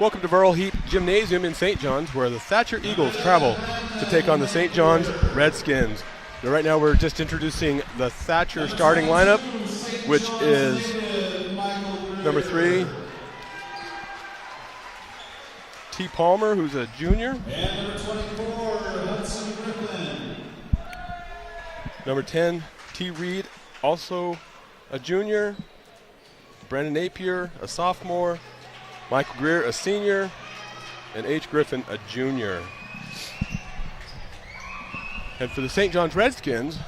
Welcome to Verl Heap Gymnasium in St. Johns, where the Thatcher Eagles travel to take on the St. Johns Redskins. Now, right now we're just introducing the Thatcher starting lineup, which is number 3, T. Palmer, who's a junior. And number 24, Hudson Griffin. Number 10, T. Reed, also a junior. Brandon Napier, a sophomore. Michael Greer, a senior. And H. Griffin, a junior. And for the St. Johns Redskins,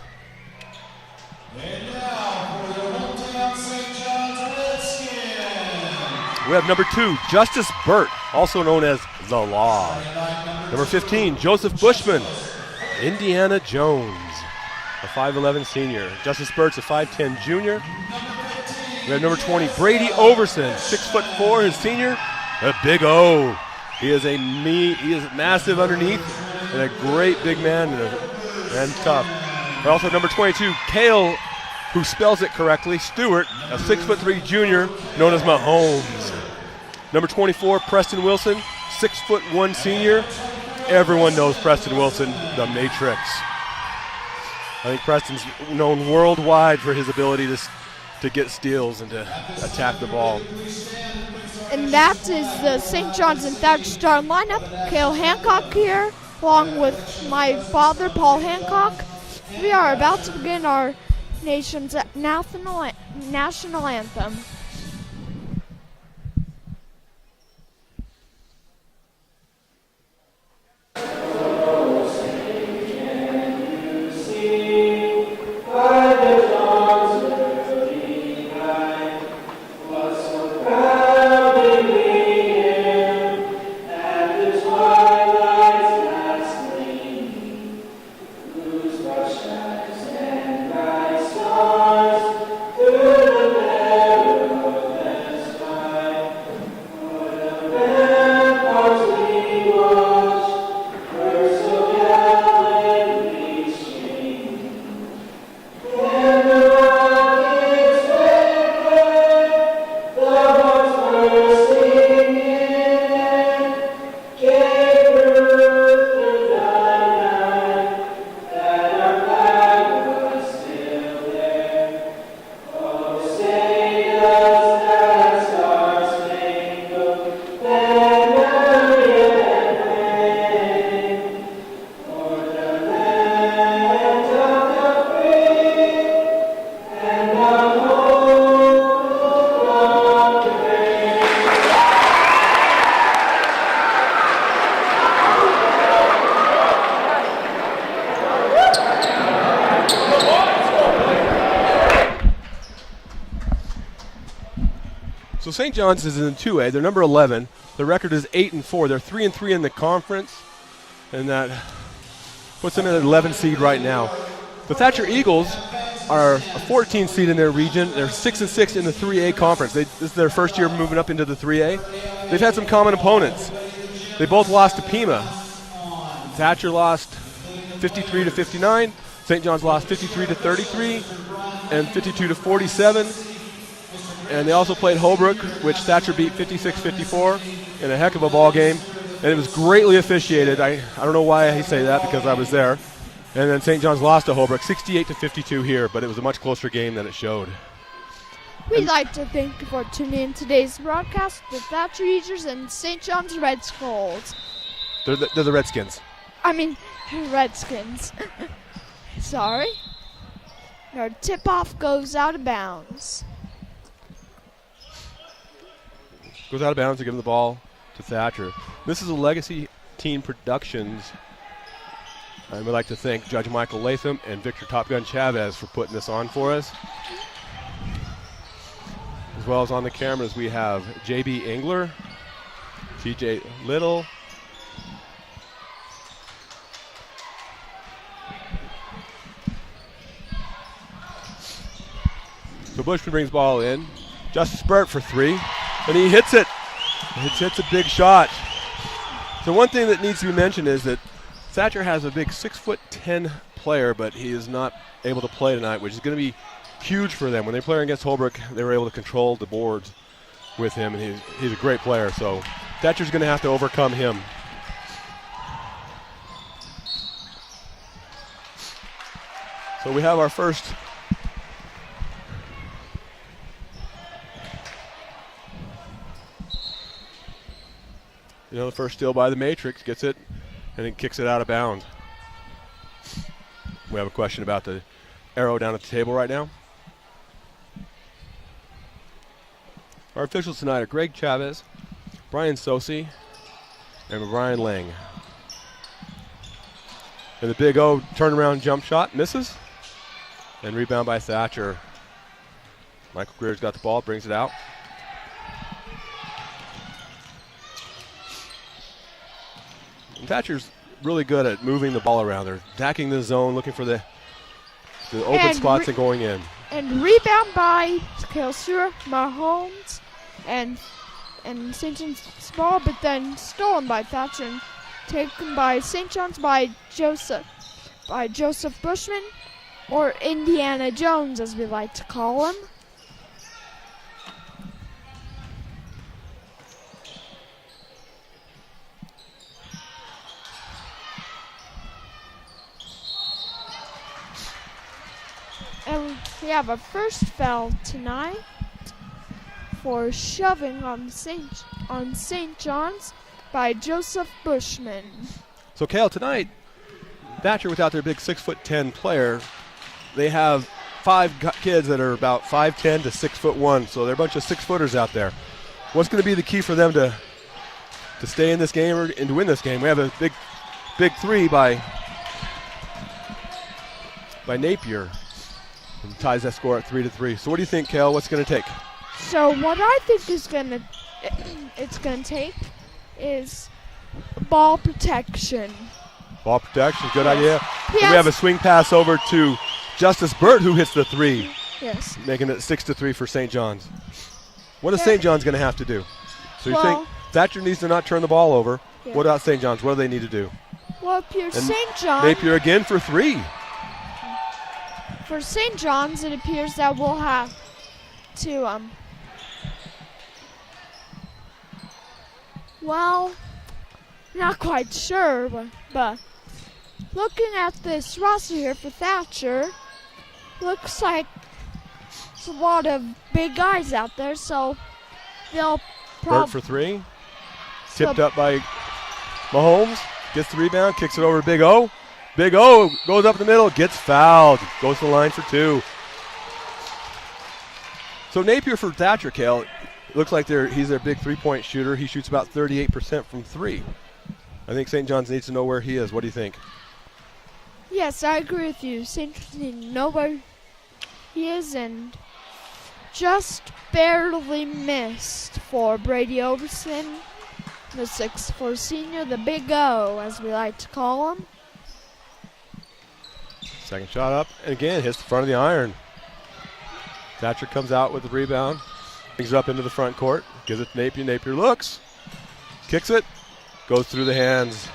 And now for the hometown St. Johns Redskins. we have number 2, Justice Burt, also known as The Law. Number 15, Joseph Bushman, Indiana Jones, a 5'11 senior. Justice Burt's a 5'10 junior. We have number 20, Brady Overson, 6'4", his senior, a big O. He is massive underneath and a great big man and tough. We also have number 22, Cale, who spells it correctly, Stewart, a 6'3" junior known as Mahomes. Number 24, Preston Wilson, 6'1" senior. Everyone knows Preston Wilson, the Matrix. I think Preston's known worldwide for his ability to get steals and to attack the ball. And that is the St. Johns and Thatcher starting lineup. Cale Hancock here, along with my father, Paul Hancock. We are about to begin our nation's national anthem. So St. Johns is in 2A. They're number 11. The record is 8-4. They're 3-3 in the conference, and that puts them at an 11 seed right now. The Thatcher Eagles are a 14 seed in their region. They're 6-6 in the 3A conference. This is their first year moving up into the 3A. They've had some common opponents. They both lost to Pima. Thatcher lost 53-59. St. Johns lost 53-33 and 52-47. And they also played Holbrook, which Thatcher beat 56-54 in a heck of a ball game. And it was greatly officiated. I don't know why I say that, because I was there. And then St. John's lost to Holbrook 68-52 here, but it was a much closer game than it showed. We'd like to thank you for tuning in today's broadcast with Thatcher Eagles and St. John's Redskins. They're the Redskins. I mean, Redskins. Sorry. Our tip-off goes out of bounds. Goes out of bounds to give the ball to Thatcher. This is a Legacy Teen Productions. I would like to thank Judge Michael Latham and Victor Top Gun Chavez for putting this on for us. As well as on the cameras, we have JB Engler, TJ Little, so Bushman brings ball in. Justice Burt for 3. And he hits it. Hits a big shot. So one thing that needs to be mentioned is that Thatcher has a big 6'10" player, but he is not able to play tonight, which is going to be huge for them. When they play against Holbrook, they were able to control the boards with him, and he's a great player. So Thatcher's going to have to overcome him. So we have our first the first steal by the Matrix, gets it, and then kicks it out of bounds. We have a question about the arrow down at the table right now. Our officials tonight are Greg Chavez, Brian Sosi, and Brian Lang. And the Big O turnaround jump shot misses. And rebound by Thatcher. Michael Greer's got the ball, brings it out. And Thatcher's really good at moving the ball around. They're attacking the zone, looking for the open spots and going in. And rebound by Kelsey Mahomes and St. John's ball, but then stolen by Thatcher and taken by St. John's by Joseph Bushman, or Indiana Jones as we like to call him. And we have a first foul tonight for shoving on St. John's by Joseph Bushman. So, Kale, tonight, Thatcher, without their big 6'10" player, they have 5 kids that are about 5'10" to 6'1", so they're a bunch of 6-footers out there. What's going to be the key for them to stay in this game and to win this game? We have a big 3 by Napier, and ties that score at 3-3. So what do you think, Kale? What's going to take? So what I think it's going to take is ball protection. Ball protection, good idea. And we have a swing pass over to Justice Burt, who hits the 3. Yes. Making it 6-3 for St. John's. What is St. John's going to have to do? So you think Thatcher needs to not turn the ball over. Yeah. What about St. John's? What do they need to do? Well, it appears St. John's. Napier again for 3. For St. John's, it appears that we'll have to, well, not quite sure, but looking at this roster here for Thatcher, looks like it's a lot of big guys out there, so they'll Burt for 3. Tipped up by Mahomes. Gets the rebound, kicks it over to Big O. Big O goes up the middle, gets fouled. Goes to the line for 2. So Napier for Thatcher, Kale, looks like he's their big 3-point shooter. He shoots about 38% from 3. I think St. John's needs to know where he is. What do you think? Yes, I agree with you. St. John's needs to know where he is, and just barely missed for Brady Overson, the 6'4" senior, the Big O, as we like to call him. Second shot up, and again hits the front of the iron. Thatcher comes out with the rebound, brings it up into the front court, gives it to Napier. Napier looks, kicks it, goes through the hands.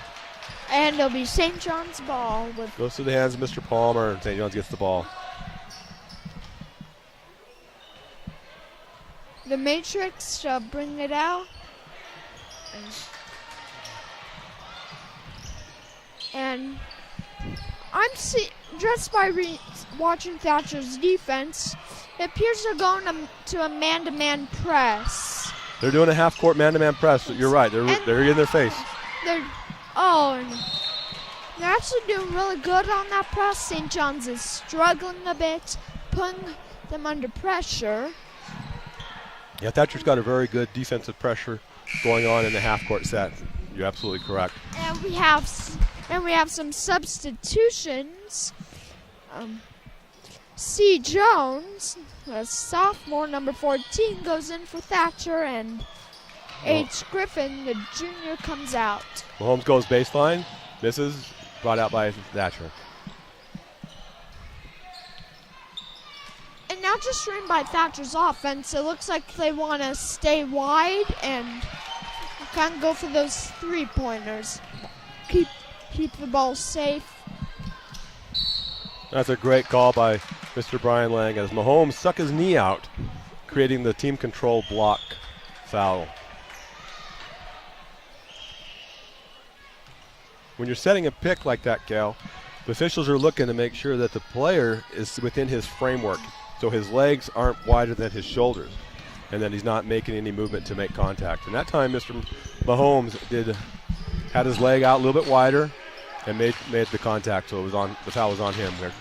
And it'll be St. John's ball. Goes through the hands of Mr. Palmer, and St. John's gets the ball. The Matrix shall bring it out. And I'm just by watching Thatcher's defense, it appears they're going to a man-to-man press. They're doing a half-court man-to-man press. You're right. They're in their face. And they're actually doing really good on that press. St. John's is struggling a bit, putting them under pressure. Yeah, Thatcher's got a very good defensive pressure going on in the half-court set. You're absolutely correct. And we have some substitutions. C. Jones, a sophomore, number 14, goes in for Thatcher, and H. Griffin, the junior, comes out. Mahomes goes baseline, misses, brought out by Thatcher. And now just running by Thatcher's offense, it looks like they want to stay wide and kind of go for those 3-pointers. Keep the ball safe. That's a great call by Mr. Brian Lang as Mahomes stuck his knee out, creating the team control block foul. when you're setting a pick like that, Cal, the officials are looking to make sure that the player is within his framework, so his legs aren't wider than his shoulders, and that he's not making any movement to make contact. And that time, Mr. Mahomes had his leg out a little bit wider and made the contact, so the foul was on him there.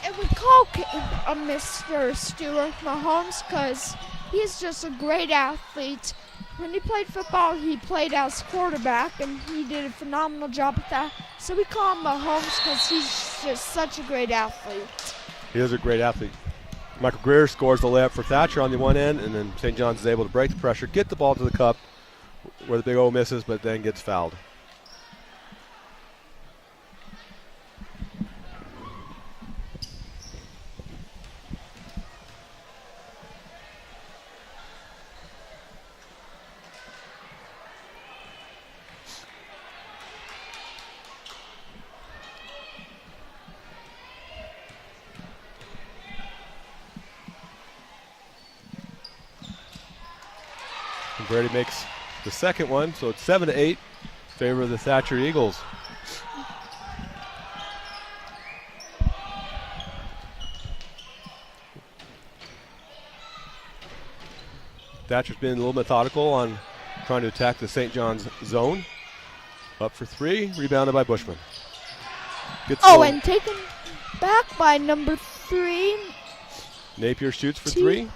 And we call Mr. Stewart Mahomes because he's just a great athlete. When he played football, he played as quarterback, and he did a phenomenal job at that. So we call him Mahomes because he's just such a great athlete. He is a great athlete. Michael Greer scores the layup for Thatcher on the one end, and then St. John's is able to break the pressure, get the ball to the cup where the Big O misses, but then gets fouled. Brady makes the second one, so it's 7-8 in favor of the Thatcher Eagles. Thatcher's been a little methodical on trying to attack the St. John's zone. Up for three, rebounded by Bushman. And taken back by number 3. Napier shoots for three.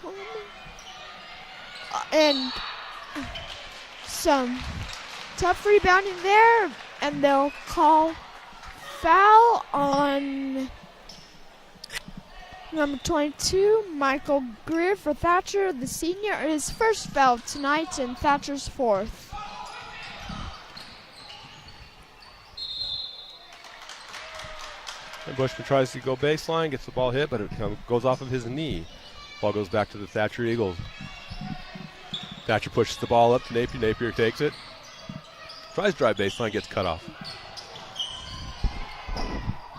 And some tough rebounding there, and they'll call foul on number 22, Michael Greer for Thatcher, the senior. His first foul tonight and Thatcher's fourth. And Bushman tries to go baseline, gets the ball hit, but it goes off of his knee. Ball goes back to the Thatcher Eagles. Thatcher pushes the ball up to Napier. Napier takes it. Tries to drive baseline, gets cut off.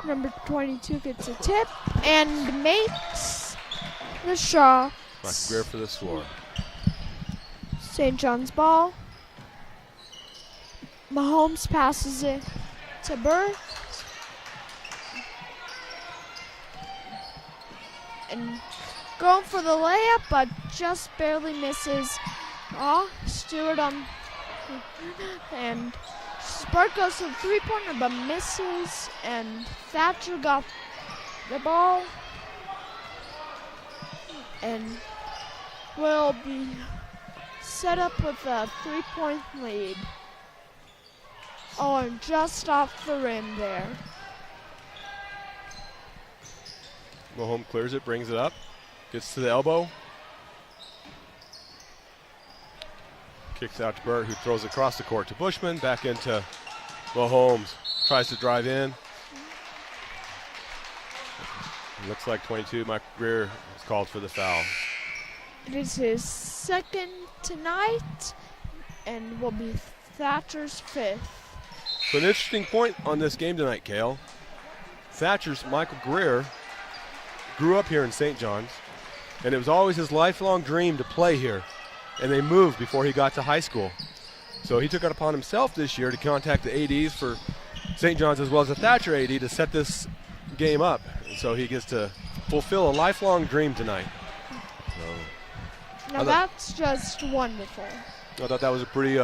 Number 22 gets a tip and makes the shot. Michael Greer for the score. St. John's ball. Mahomes passes it to Burr. And going for the layup, but just barely misses. Stewart and Spark goes to the three-pointer, but misses, and Thatcher got the ball and will be set up with a 3-point lead. And just off the rim there. Mahomes clears it, brings it up, gets to the elbow. Kicks out to Burt, who throws across the court to Bushman. Back into Mahomes. Tries to drive in. It looks like 22, Michael Greer is called for the foul. It is his second tonight and will be Thatcher's fifth. So an interesting point on this game tonight, Cale. Thatcher's Michael Greer grew up here in St. John's, and it was always his lifelong dream to play here. And they moved before he got to high school. So he took it upon himself this year to contact the ADs for St. John's as well as the Thatcher AD to set this game up. And so he gets to fulfill a lifelong dream tonight. So Now that's just wonderful. I thought that was a pretty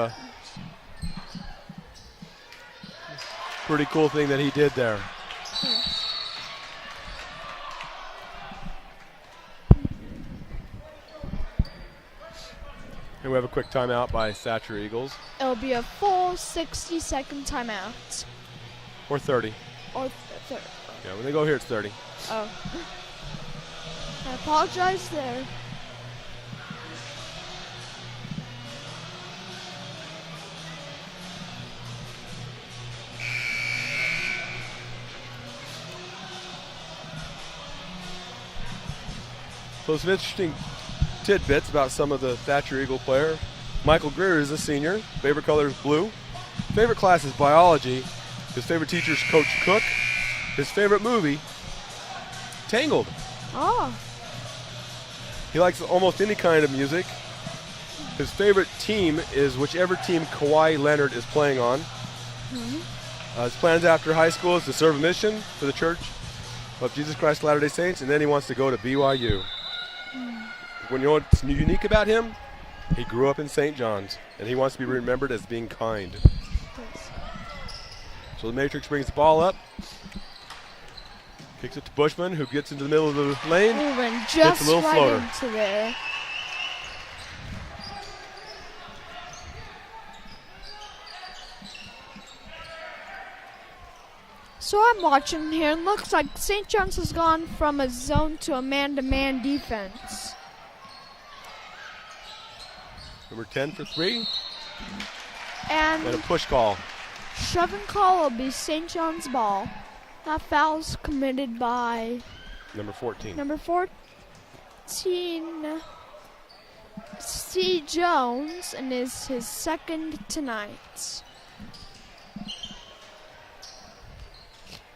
cool thing that he did there. Yes. And we have a quick timeout by Thatcher Eagles. It'll be a full 60-second timeout. Or 30. Or 30. Yeah, when they go here, it's 30. Oh. I apologize there. So some interesting tidbits about some of the Thatcher Eagle player. Michael Greer is a senior. Favorite color is blue. Favorite class is biology. His favorite teacher is Coach Cook. His favorite movie, Tangled. Oh. He likes almost any kind of music. His favorite team is whichever team Kawhi Leonard is playing on. Mm-hmm. His plans after high school is to serve a mission for the Church of Jesus Christ of Latter-day Saints, and then he wants to go to BYU. When you know what's unique about him? He grew up in St. John's, and he wants to be remembered as being kind. So the Matrix brings the ball up. Kicks it to Bushman, who gets into the middle of the lane. Moving Hits just a little right floater. into there. So I'm watching here, and looks like St. John's has gone from a zone to a man-to-man defense. Number 10 for 3. And And a push call. shove and call will be St. John's ball. That foul's committed by Number 14. number 14, St.Johns, and is his second tonight.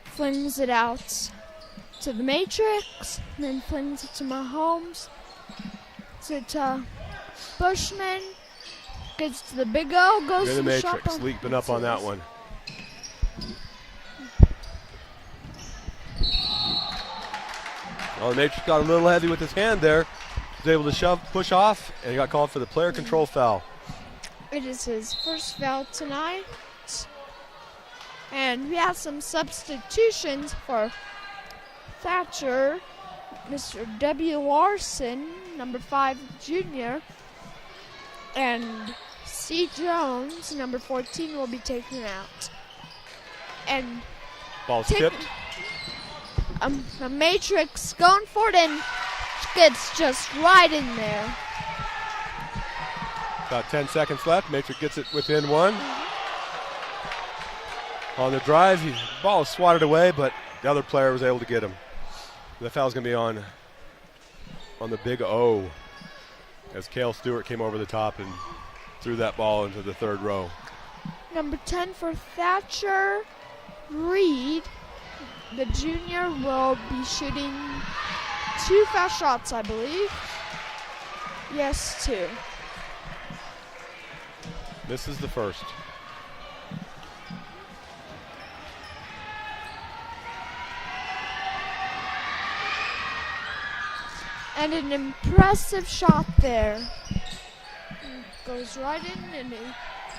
Flings it out to the Matrix, then flings it to Mahomes, to Bushman, gets to the Big O, goes You're to the the shot. Matrix, leaping up on that one. Well, the Matrix got a little heavy with his hand there. He was able to push off, and he got called for the player control foul. It is his first foul tonight. And we have some substitutions for Thatcher, Mr. W. Larson, number 5 junior, and C. Jones, number 14, will be taken out. And Ball's tipped. the Matrix going for it and gets just right in there. About 10 seconds left. Matrix gets it within 1. On the drive, the ball was swatted away, but the other player was able to get him. The foul's going to be on the Big O, as Cale Stewart came over the top and threw that ball into the third row. Number 10 for Thatcher, Reed, the junior, will be shooting 2 foul shots, I believe. Yes, 2. Misses the first. And an impressive shot there. Goes right in, and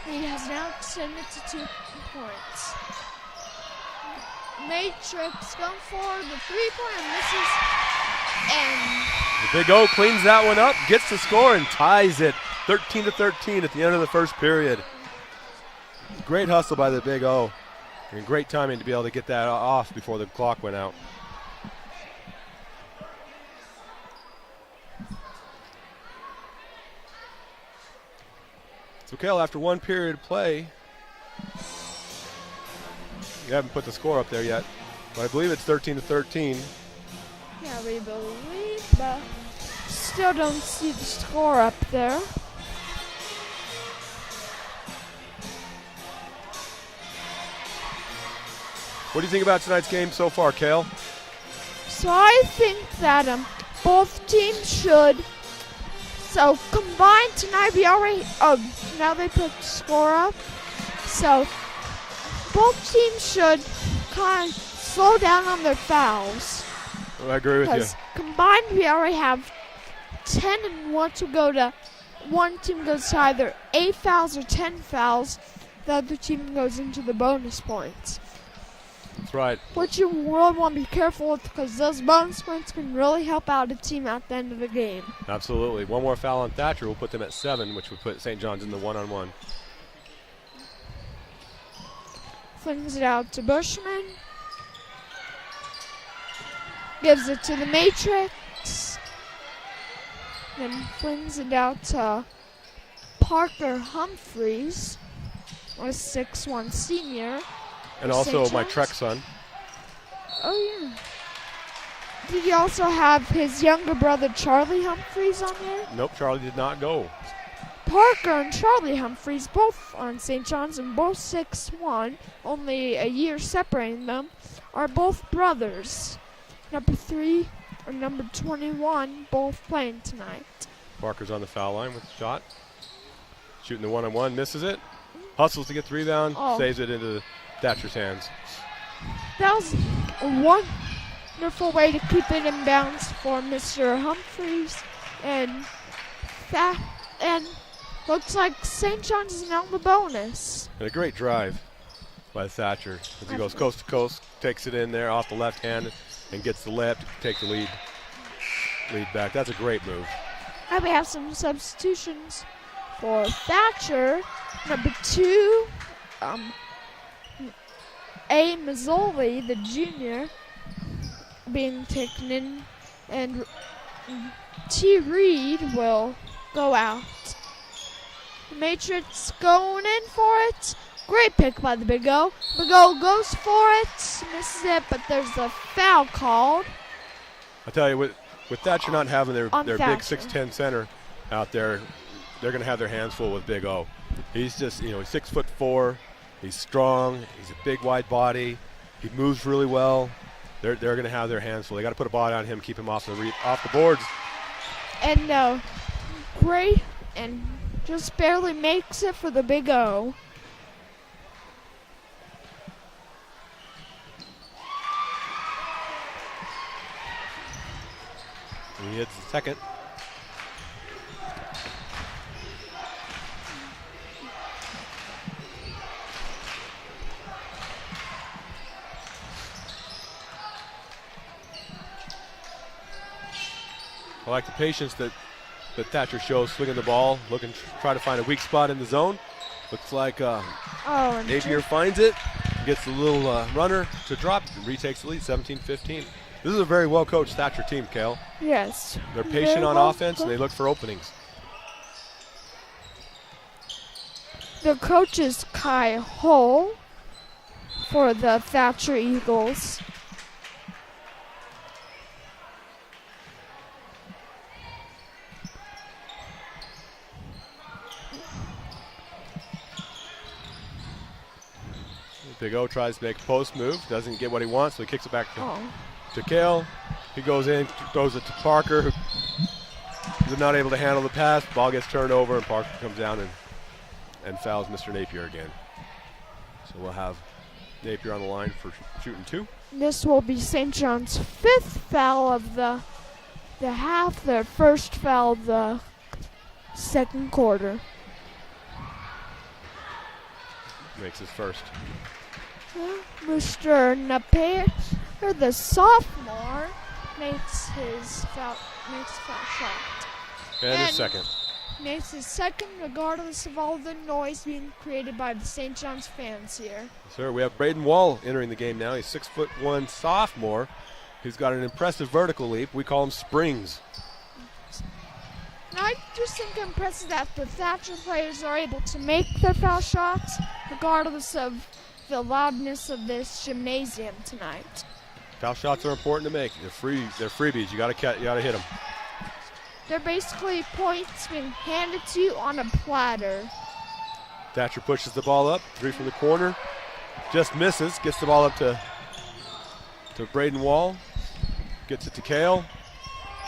he has now extended to 2 points. Matrix going for the 3-point, misses. And The Big O cleans that one up, gets the score, and ties it 13-13 at the end of the first period. Great hustle by the Big O, and great timing to be able to get that off before the clock went out. So, Cale, after 1 period of play, you haven't put the score up there yet, but I believe it's 13-13. yeah, we believe, but still don't see the score up there. What do you think about tonight's game so far, Cale? So I think that both teams should. So combined tonight, we already. Now they put the score up. So both teams should kind of slow down on their fouls. I agree with you. Because combined, we already have 10 and want to go to. One team goes to either 8 fouls or 10 fouls. The other team goes into the bonus points. That's right. What you really want to be careful with, because those bonus points can really help out a team at the end of the game. Absolutely. One more foul on Thatcher will put them at 7, which would put St. John's in the 1-on-1. Flings it out to Bushman. Gives it to the Matrix. Then flings it out to Parker Humphreys, a 6'1" senior. And For also St. my John's? Trek son. Oh, yeah. Did you also have his younger brother Charlie Humphreys on there? Nope, Charlie did not go. Parker and Charlie Humphreys, both on St. John's and both 6'1", only a year separating them, are both brothers. Number 3 and number 21, both playing tonight. Parker's on the foul line with the shot. Shooting the 1-on-1, misses it. Hustles to get the rebound, Oh. saves it into Thatcher's hands. That was a wonderful way to keep it in bounds for Mr. Humphreys. And looks like St. John's is now the bonus. And a great drive by Thatcher as he goes coast to coast, takes it in there off the left hand and gets the layup to take the lead back. That's a great move. And we have some substitutions for Thatcher. Number 2, A. Mazzoli, the junior, being taken in, and T. Reed will go out. The Matrix going in for it. Great pick by the Big O. Big O goes for it, misses it, but there's a foul called. I tell you, with Thatcher not having their big Thatcher. 6'10" center out there, they're going to have their hands full with Big O. He's just, he's 6'4". He's strong. He's a big, wide body. He moves really well. They're going to have their hands full. They got to put a body on him, keep him off the boards. And great, and just barely makes it for the Big O. He hits the second. I like the patience that Thatcher shows, swinging the ball, looking to try to find a weak spot in the zone. Looks like Napier finds it, gets the little runner to drop, and retakes the lead, 17-15. This is a very well-coached Thatcher team, Kale. Yes. They're patient on offense, and they look for openings. The coach is Kai Hull for the Thatcher Eagles. Big O tries to make a post move, doesn't get what he wants, so he kicks it back to Kale. He goes in, throws it to Parker, who's not able to handle the pass. Ball gets turned over, and Parker comes down and fouls Mr. Napier again. So we'll have Napier on the line for shooting 2. This will be St. John's 5th foul of the half, their first foul of the second quarter. Makes his first. Mr. Napier, the sophomore, makes his foul shot. And his second. Makes his second, regardless of all the noise being created by the St. John's fans here. Sir, we have Braden Wall entering the game now. He's 6'1" sophomore. He's got an impressive vertical leap. We call him Springs. And I just think it's impressive that the Thatcher players are able to make their foul shots, regardless of the loudness of this gymnasium tonight. Foul shots are important to make. They're freebies. You got to hit them. They're basically points being handed to you on a platter. Thatcher pushes the ball up, 3 from the corner, just misses. Gets the ball up to Braden Wall. Gets it to Kale.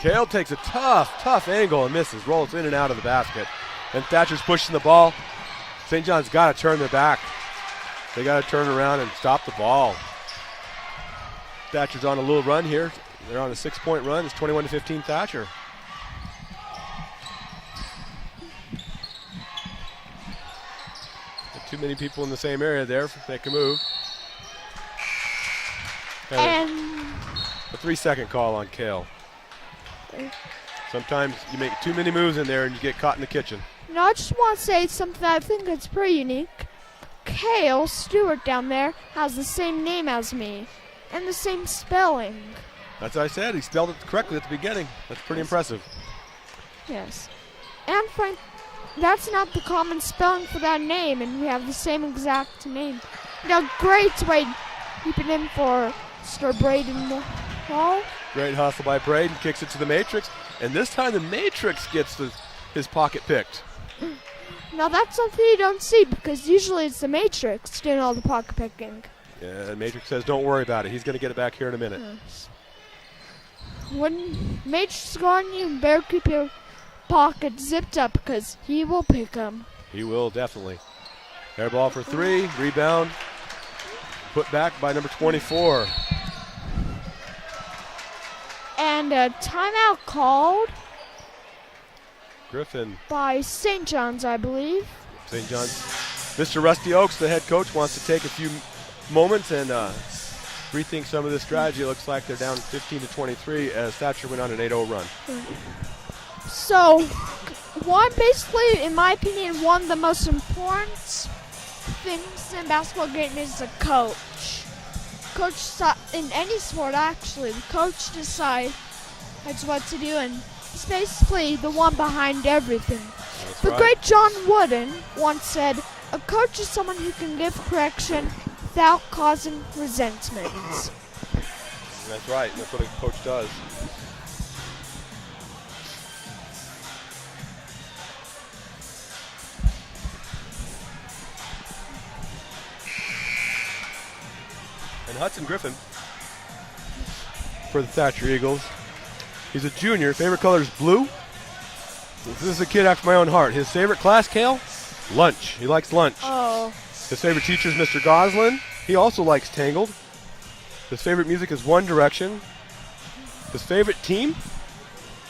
Kale takes a tough angle and misses. Rolls in and out of the basket. And Thatcher's pushing the ball. St. John's got to turn their back. They got to turn around and stop the ball. Thatcher's on a little run here. They're on a 6-point run. It's 21-15 Thatcher. Too many people in the same area there to make a move. And a 3-second call on Kale. Sometimes you make too many moves in there and you get caught in the kitchen. Now I just want to say something that I think is pretty unique. Kale Stewart down there has the same name as me and the same spelling. That's what I said. He spelled it correctly at the beginning. That's pretty impressive. Yes. And Frank, that's not the common spelling for that name, and we have the same exact name. Now, great way to keep it in for Mr. Braden Wall. Great hustle by Braden. Kicks it to the Matrix. And this time the Matrix gets his pocket picked. Now, that's something you don't see, because usually it's the Matrix doing all the pocket picking. Yeah, and Matrix says, don't worry about it. He's going to get it back here in a minute. Yes. When Matrix is gone, you better keep your pocket zipped up, because he will pick them. He will, definitely. Air ball for 3. Rebound. Put back by number 24. And a timeout called Griffin. by St. John's, I believe. St. John's. Mr. Rusty Oaks, the head coach, wants to take a few moments and rethink some of this strategy. It looks like they're down 15-23 as Thatcher went on an 8-0 run. So, basically, in my opinion, one of the most important things in a basketball game is the coach. In any sport, actually, the coach decides what to do, and he's basically the one behind everything. That's The right. great John Wooden once said, "A coach is someone who can give correction without causing resentment." That's right. That's what a coach does. And Hudson Griffin for the Thatcher Eagles. He's a junior. Favorite color is blue. This is a kid after my own heart. His favorite class, Kale? Lunch. He likes lunch. Oh. His favorite teacher is Mr. Goslin. He also likes Tangled. His favorite music is One Direction. His favorite team?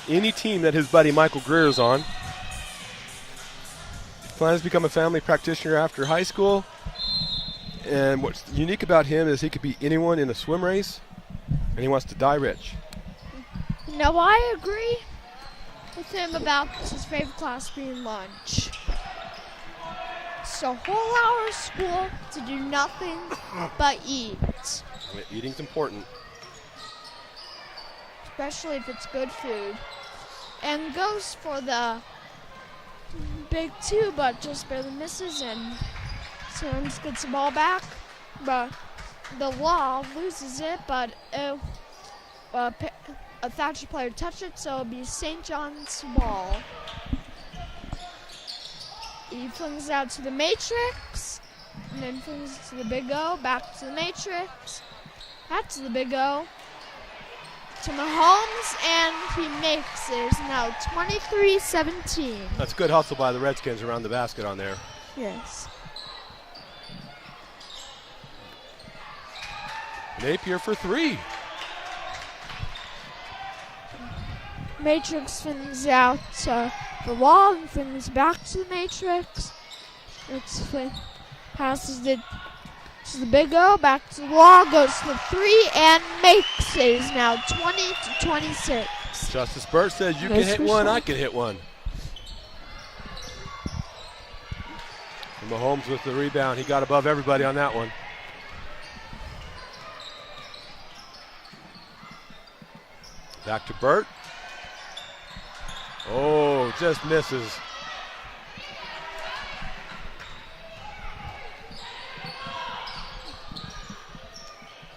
Any team that his buddy Michael Greer is on. He plans to become a family practitioner after high school. And what's unique about him is he could beat anyone in a swim race, and he wants to die rich. No, I agree with him about his favorite class being lunch. It's a whole hour of school to do nothing but eat. Eating's important. Especially if it's good food. And goes for the big two, but just barely misses, and Sims gets the ball back. But the Law loses it, but a Thatcher player touched it, so it'll be St. John's ball. He flings it out to the Matrix, and then flings it to the Big O, back to the Matrix, back to the Big O, to Mahomes, and he makes it. It's now 23-17. That's good hustle by the Redskins around the basket on there. Yes. Napier for three. Matrix flings out to the Wall and flings back to the Matrix. Passes it to the Big O, back to the Wall, goes to the three, and makes it. It's now 20-26. Justice Burt says you can Nice hit one, shot. I can hit one. And Mahomes with the rebound. He got above everybody on that one. Back to Burt. Oh, just misses.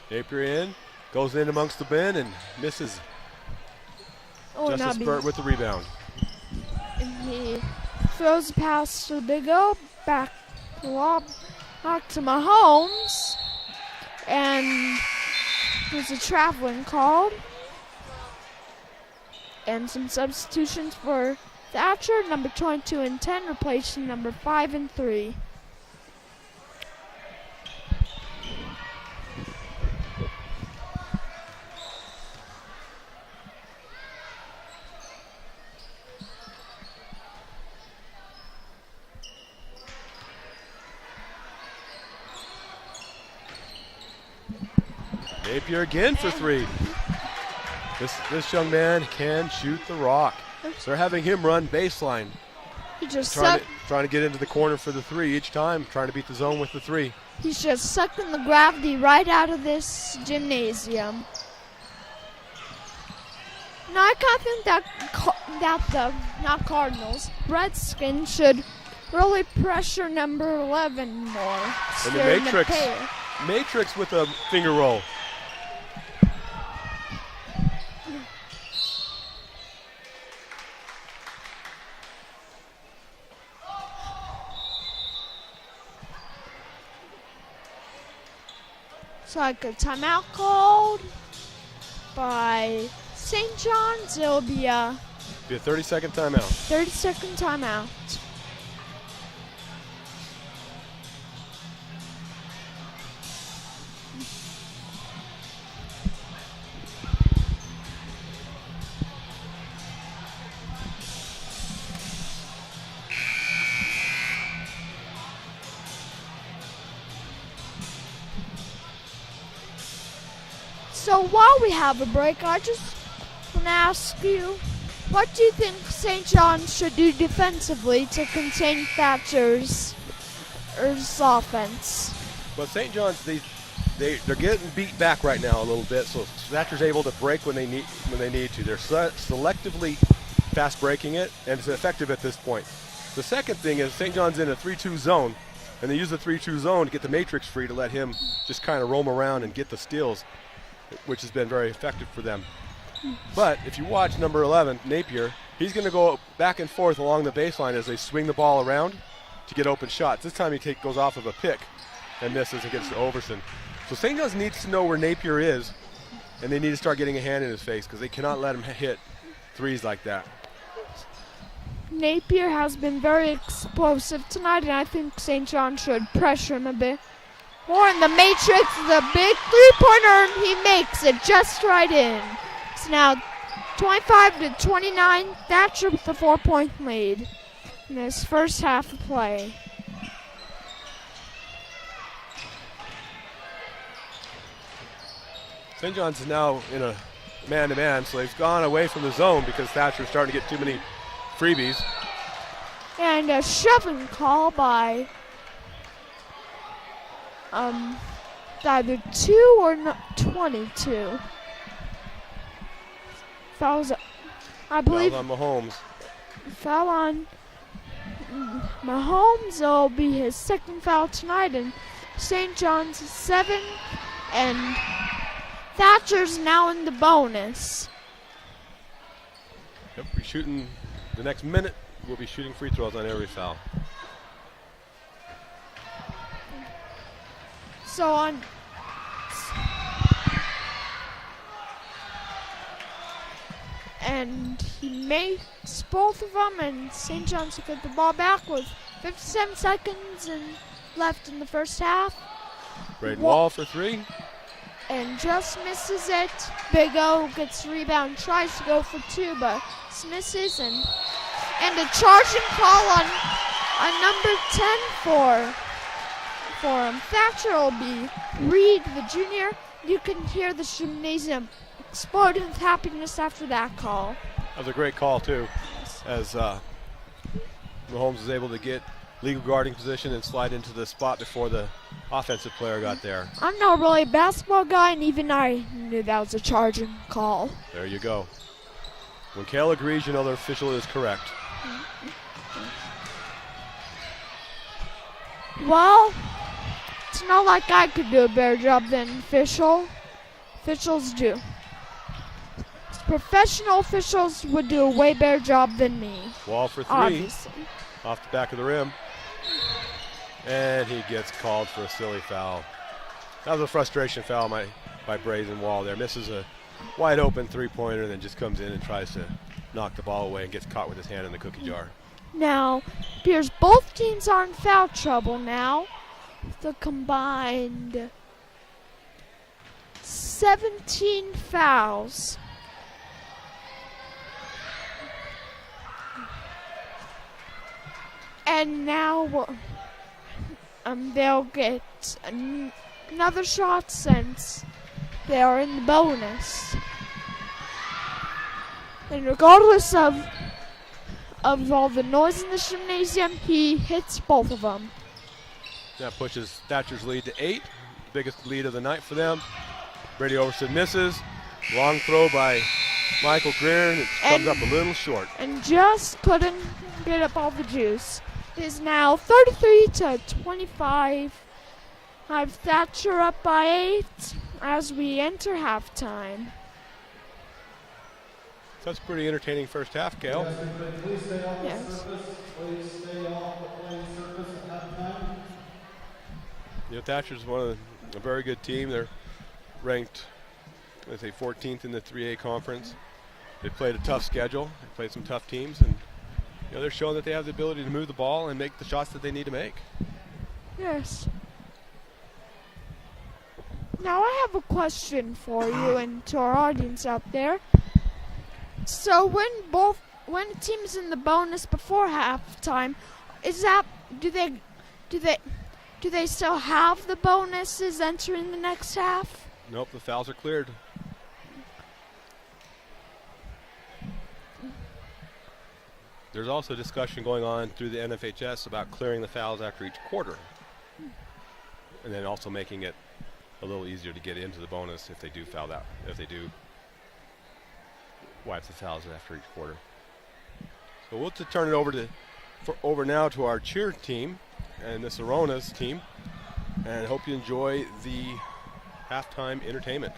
Napier in, goes in amongst the bin and misses. Oh, Justice Nabi. Burt with the rebound. And he throws a pass to the Big O, back to the Wall, back to Mahomes. And there's a traveling called. And some substitutions for Thatcher, number 22 and 10, replacing number 5 and 3. Napier again for three. This young man can shoot the rock. So they're having him run baseline, He just trying to get into the corner for the three each time, trying to beat the zone with the three. he's just sucking the gravity right out of this gymnasium. Now I kind of think that the not Cardinals, Redskins should really pressure number 11 more. And the They're in Matrix. pair. Matrix with a finger roll. So like a timeout called by St. John's. It'll be a Be a 30-second timeout. 30-second timeout. So while we have a break, I just want to ask you, what do you think St. John's should do defensively to contain Thatcher's offense? Well, St. John's, they're getting beat back right now a little bit, so Thatcher's able to break when they need to. They're selectively fast breaking it, and it's effective at this point. The second thing is St. John's in a 3-2 zone, and they use the 3-2 zone to get the matrix free to let him just kind of roam around and get the steals, which has been very effective for them. But if you watch number 11, Napier, he's going to go back and forth along the baseline as they swing the ball around to get open shots. This time he goes off of a pick and misses and gets to Overson. So St. John's needs to know where Napier is, and they need to start getting a hand in his face because they cannot let him hit threes like that. Napier has been very explosive tonight, and I think St. John should pressure him a bit more in the matrix. The big three-pointer, and he makes it just right in. It's now 25-29. Thatcher with the 4-point lead in this first half of play. St. John's is now in a man-to-man, so they've gone away from the zone because Thatcher's starting to get too many freebies. And a shoving call by either 2 or 22. Fouls, I believe. Foul on Mahomes. Foul on Mahomes. It'll be his second foul tonight, and St. John's 7, and Thatcher's now in the bonus. Yep, we're shooting the next minute. We'll be shooting free throws on every foul. So on. And he makes both of them, and St. John's will get the ball back with 57 seconds left in the first half. Braden Wall for 3. And just misses it. Big O gets the rebound, tries to go for 2, but misses, and a charging call on number 10 for Thatcher will be Reed, the junior. You can hear the gymnasium explode with happiness after that call. That was a great call, too, as Mahomes was able to get legal guarding position and slide into the spot before the offensive player got there. I'm not really a basketball guy, and even I knew that was a charging call. There you go. When Kale agrees, you know the official is correct. Well, it's not like I could do a better job than officials do. Professional officials would do a way better job than me. Wall for 3. Obviously. Off the back of the rim. And he gets called for a silly foul. That was a frustration foul by Braden Wall there. Misses a wide open three-pointer and then just comes in and tries to knock the ball away and gets caught with his hand in the cookie jar. Now, appears both teams are in foul trouble now. The combined 17 fouls. And now they'll get another shot since they are in the bonus. And regardless of all the noise in the gymnasium, he hits both of them. That pushes Thatcher's lead to 8, biggest lead of the night for them. Brady Overson misses. Long throw by Michael Greer, and it comes up a little short. And just couldn't get up all the juice. It is now 33-25. I have Thatcher up by 8 as we enter halftime. So that's a pretty entertaining first half, Kale. Yes. You know, Thatcher's a very good team. They're ranked, let's say, 14th in the 3A conference. They played a tough schedule. They played some tough teams, and you know, they're showing that they have the ability to move the ball and make the shots that they need to make. Yes. Now I have a question for you and to our audience out there. So when a team is in the bonus before halftime, do they still have the bonuses entering the next half? Nope, the fouls are cleared. There's also discussion going on through the NFHS about clearing the fouls after each quarter, and then also making it a little easier to get into the bonus if they do foul out, if they do wipe the fouls after each quarter. So we'll turn it over now to our cheer team and the Soronas team, and hope you enjoy the halftime entertainment.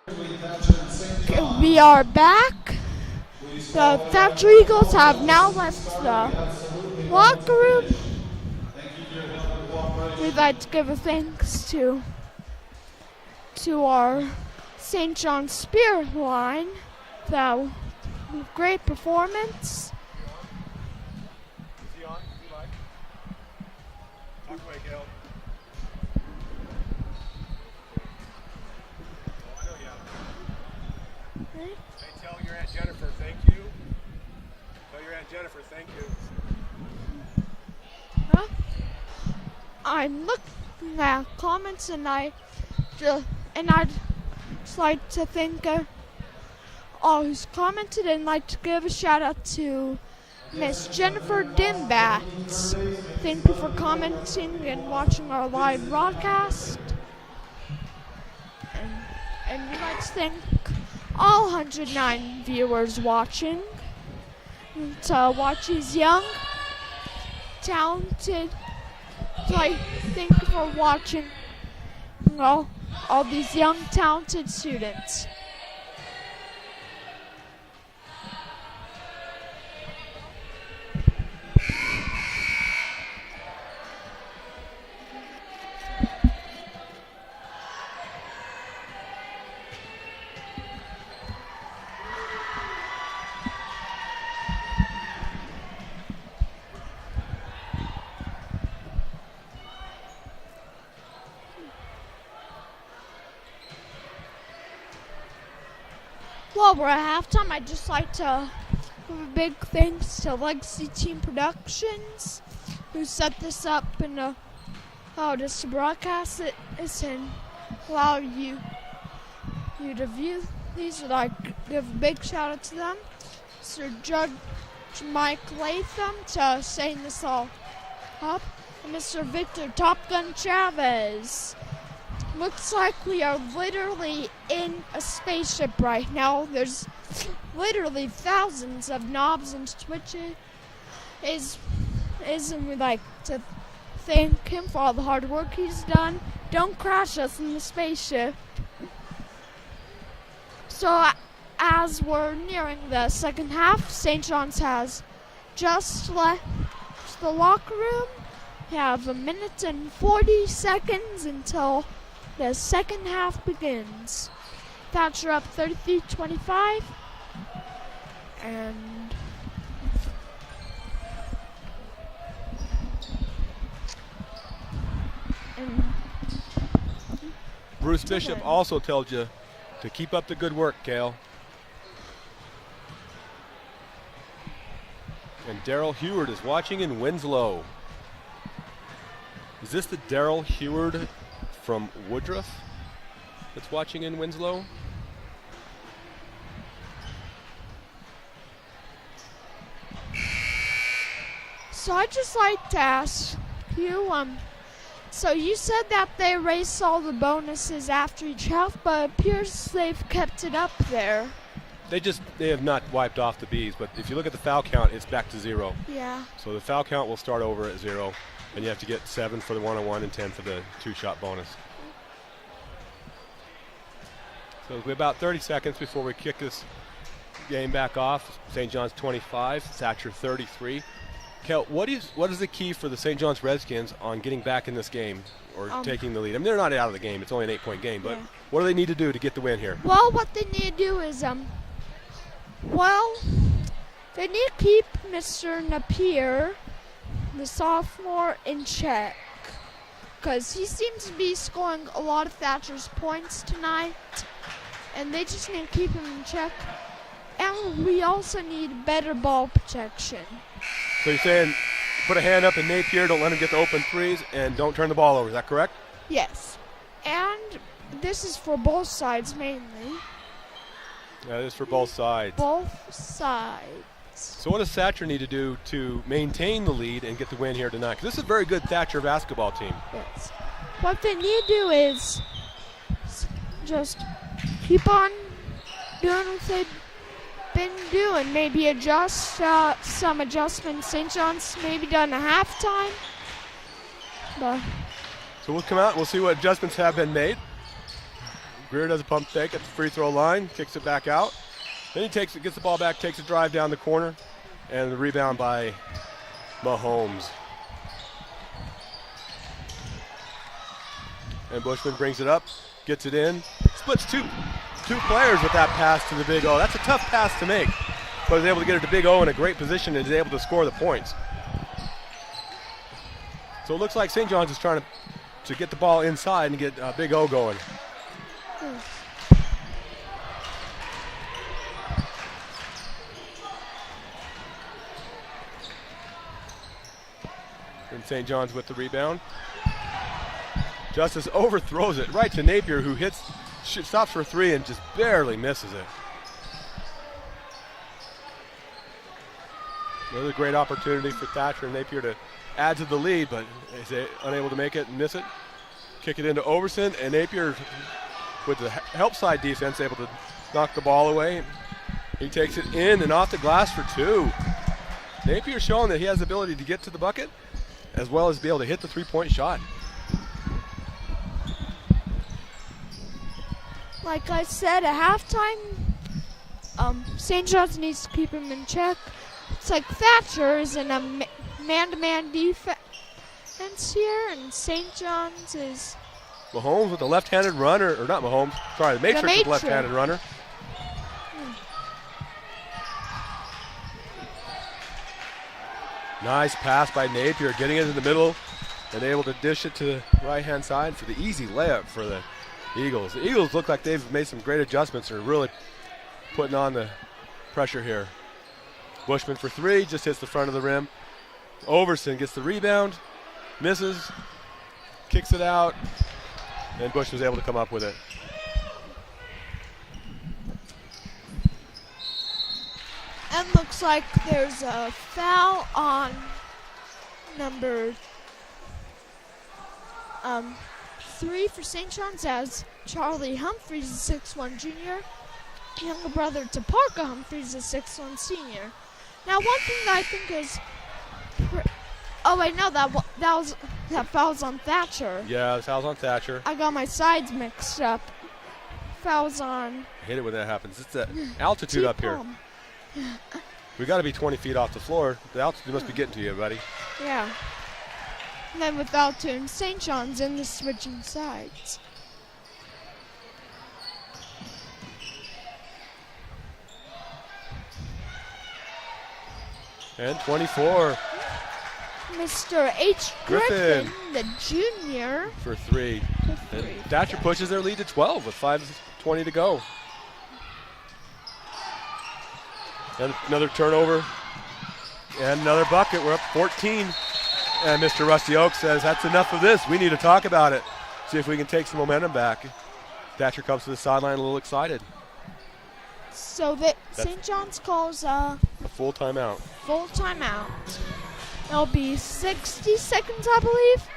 Okay, we are back. The Thatcher Eagles have now left the locker room. We'd like to give a thanks to our St. John's Spirit line. That great performance. Tell your Aunt Jennifer thank you. Tell your Aunt Jennifer thank you. I'm looking at comments, and I'd just like to thank all who's commented, and like to give a shout out to Miss Jennifer Dimbat. Thank you for commenting and watching our live broadcast. And we'd like to thank all 109 viewers watching. To watch these young, talented, thank you for watching all these young, talented students. Well, we're at halftime. I'd just like to give a big thanks to Legacy Team Productions, who set this up and allowed us to broadcast it and allow you to view these. I'd like to give a big shout out to them. Sir Judge Mike Latham to setting this all up, and Mr. Victor Top Gun Chavez. Looks like we are literally in a spaceship right now. There's literally thousands of knobs and switches. And we'd like to thank him for all the hard work he's done. Don't crash us in the spaceship. So as we're nearing the second half, St. John's has just left the locker room. We have 1 minute and 40 seconds until the second half begins. Thatcher up 33-25. And Bruce Bishop also tells you to keep up the good work, Kale. And Daryl Heward is watching in Winslow. Is this the Daryl Heward from Woodruff that's watching in Winslow? So I'd just like to ask you, so you said that they erased all the bonuses after each half, but it appears they've kept it up there. They have not wiped off the Bs, but if you look at the foul count, it's back to 0. Yeah. So the foul count will start over at 0, and you have to get 7 for the one-on-one and 10 for the two-shot bonus. So it'll be about 30 seconds before we kick this game back off. St. John's 25, Thatcher 33. Kel, what is the key for the St. John's Redskins on getting back in this game or taking the lead? I mean, they're not out of the game. It's only an 8-point game, but what do they need to do to get the win here? Well, what they need to do is, they need to keep Mr. Napier, the sophomore, in check, because he seems to be scoring a lot of Thatcher's points tonight, and they just need to keep him in check. And we also need better ball protection. So you're saying put a hand up in Napier, don't let him get the open threes, and don't turn the ball over. Is that correct? Yes. And this is for both sides mainly. Yeah, this is for both sides. Both sides. So what does Thatcher need to do to maintain the lead and get the win here tonight? Because this is a very good Thatcher basketball team. Yes. What they need to do is just keep on doing what they've been doing. Maybe adjust some adjustments St. John's maybe done at halftime. But so we'll come out and we'll see what adjustments have been made. Greer does a pump fake at the free throw line, kicks it back out. Then he gets the ball back, takes a drive down the corner, and the rebound by Mahomes. And Bushman brings it up, gets it in, splits two players with that pass to the Big O. That's a tough pass to make, but is able to get it to Big O in a great position and is able to score the points. So it looks like St. John's is trying to get the ball inside and get Big O going. And St. John's with the rebound. Justice overthrows it right to Napier, who stops for three and just barely misses it. Another great opportunity for Thatcher and Napier to add to the lead, but is unable to make it and miss it. Kick it into Overson, and Napier, with the help side defense, able to knock the ball away. He takes it in and off the glass for two. Napier showing that he has the ability to get to the bucket as well as be able to hit the three-point shot. Like I said at halftime, St. John's needs to keep him in check. It's like Thatcher is in a man-to-man defense here, and St. John's is... Mahomes with a left-handed runner, or not Mahomes, sorry, the Matrix with a left-handed runner. Nice pass by Napier, getting it in the middle and able to dish it to the right-hand side for the easy layup for the Eagles. The Eagles look like they've made some great adjustments and are really putting on the pressure here. Bushman for three, just hits the front of the rim. Overson gets the rebound, misses, kicks it out, and Bush was able to come up with it. And looks like there's a foul on number 3 for St. John's, as Charlie Humphreys, a 6'1 junior, younger brother to Parker Humphreys, a 6'1 senior. Now, one thing that I think is... oh, wait, no, that foul's on Thatcher. Yeah, the foul's on Thatcher. I got my sides mixed up. Foul's on... I hate it when that happens. It's the altitude up here. We got to be 20 feet off the floor. The altitude must be getting to you, buddy. Yeah. And then with altitude, St. John's in the switching sides. And 24. Mr. H. Griffin, the junior. For three. And Thatcher pushes their lead to 12 with 5:20 to go. And another turnover and another bucket. We're up 14. And Mr. Rusty Oak says, that's enough of this. We need to talk about it. See if we can take some momentum back. Thatcher comes to the sideline a little excited. So St. John's calls a full timeout. Full timeout. It'll be 60 seconds, I believe.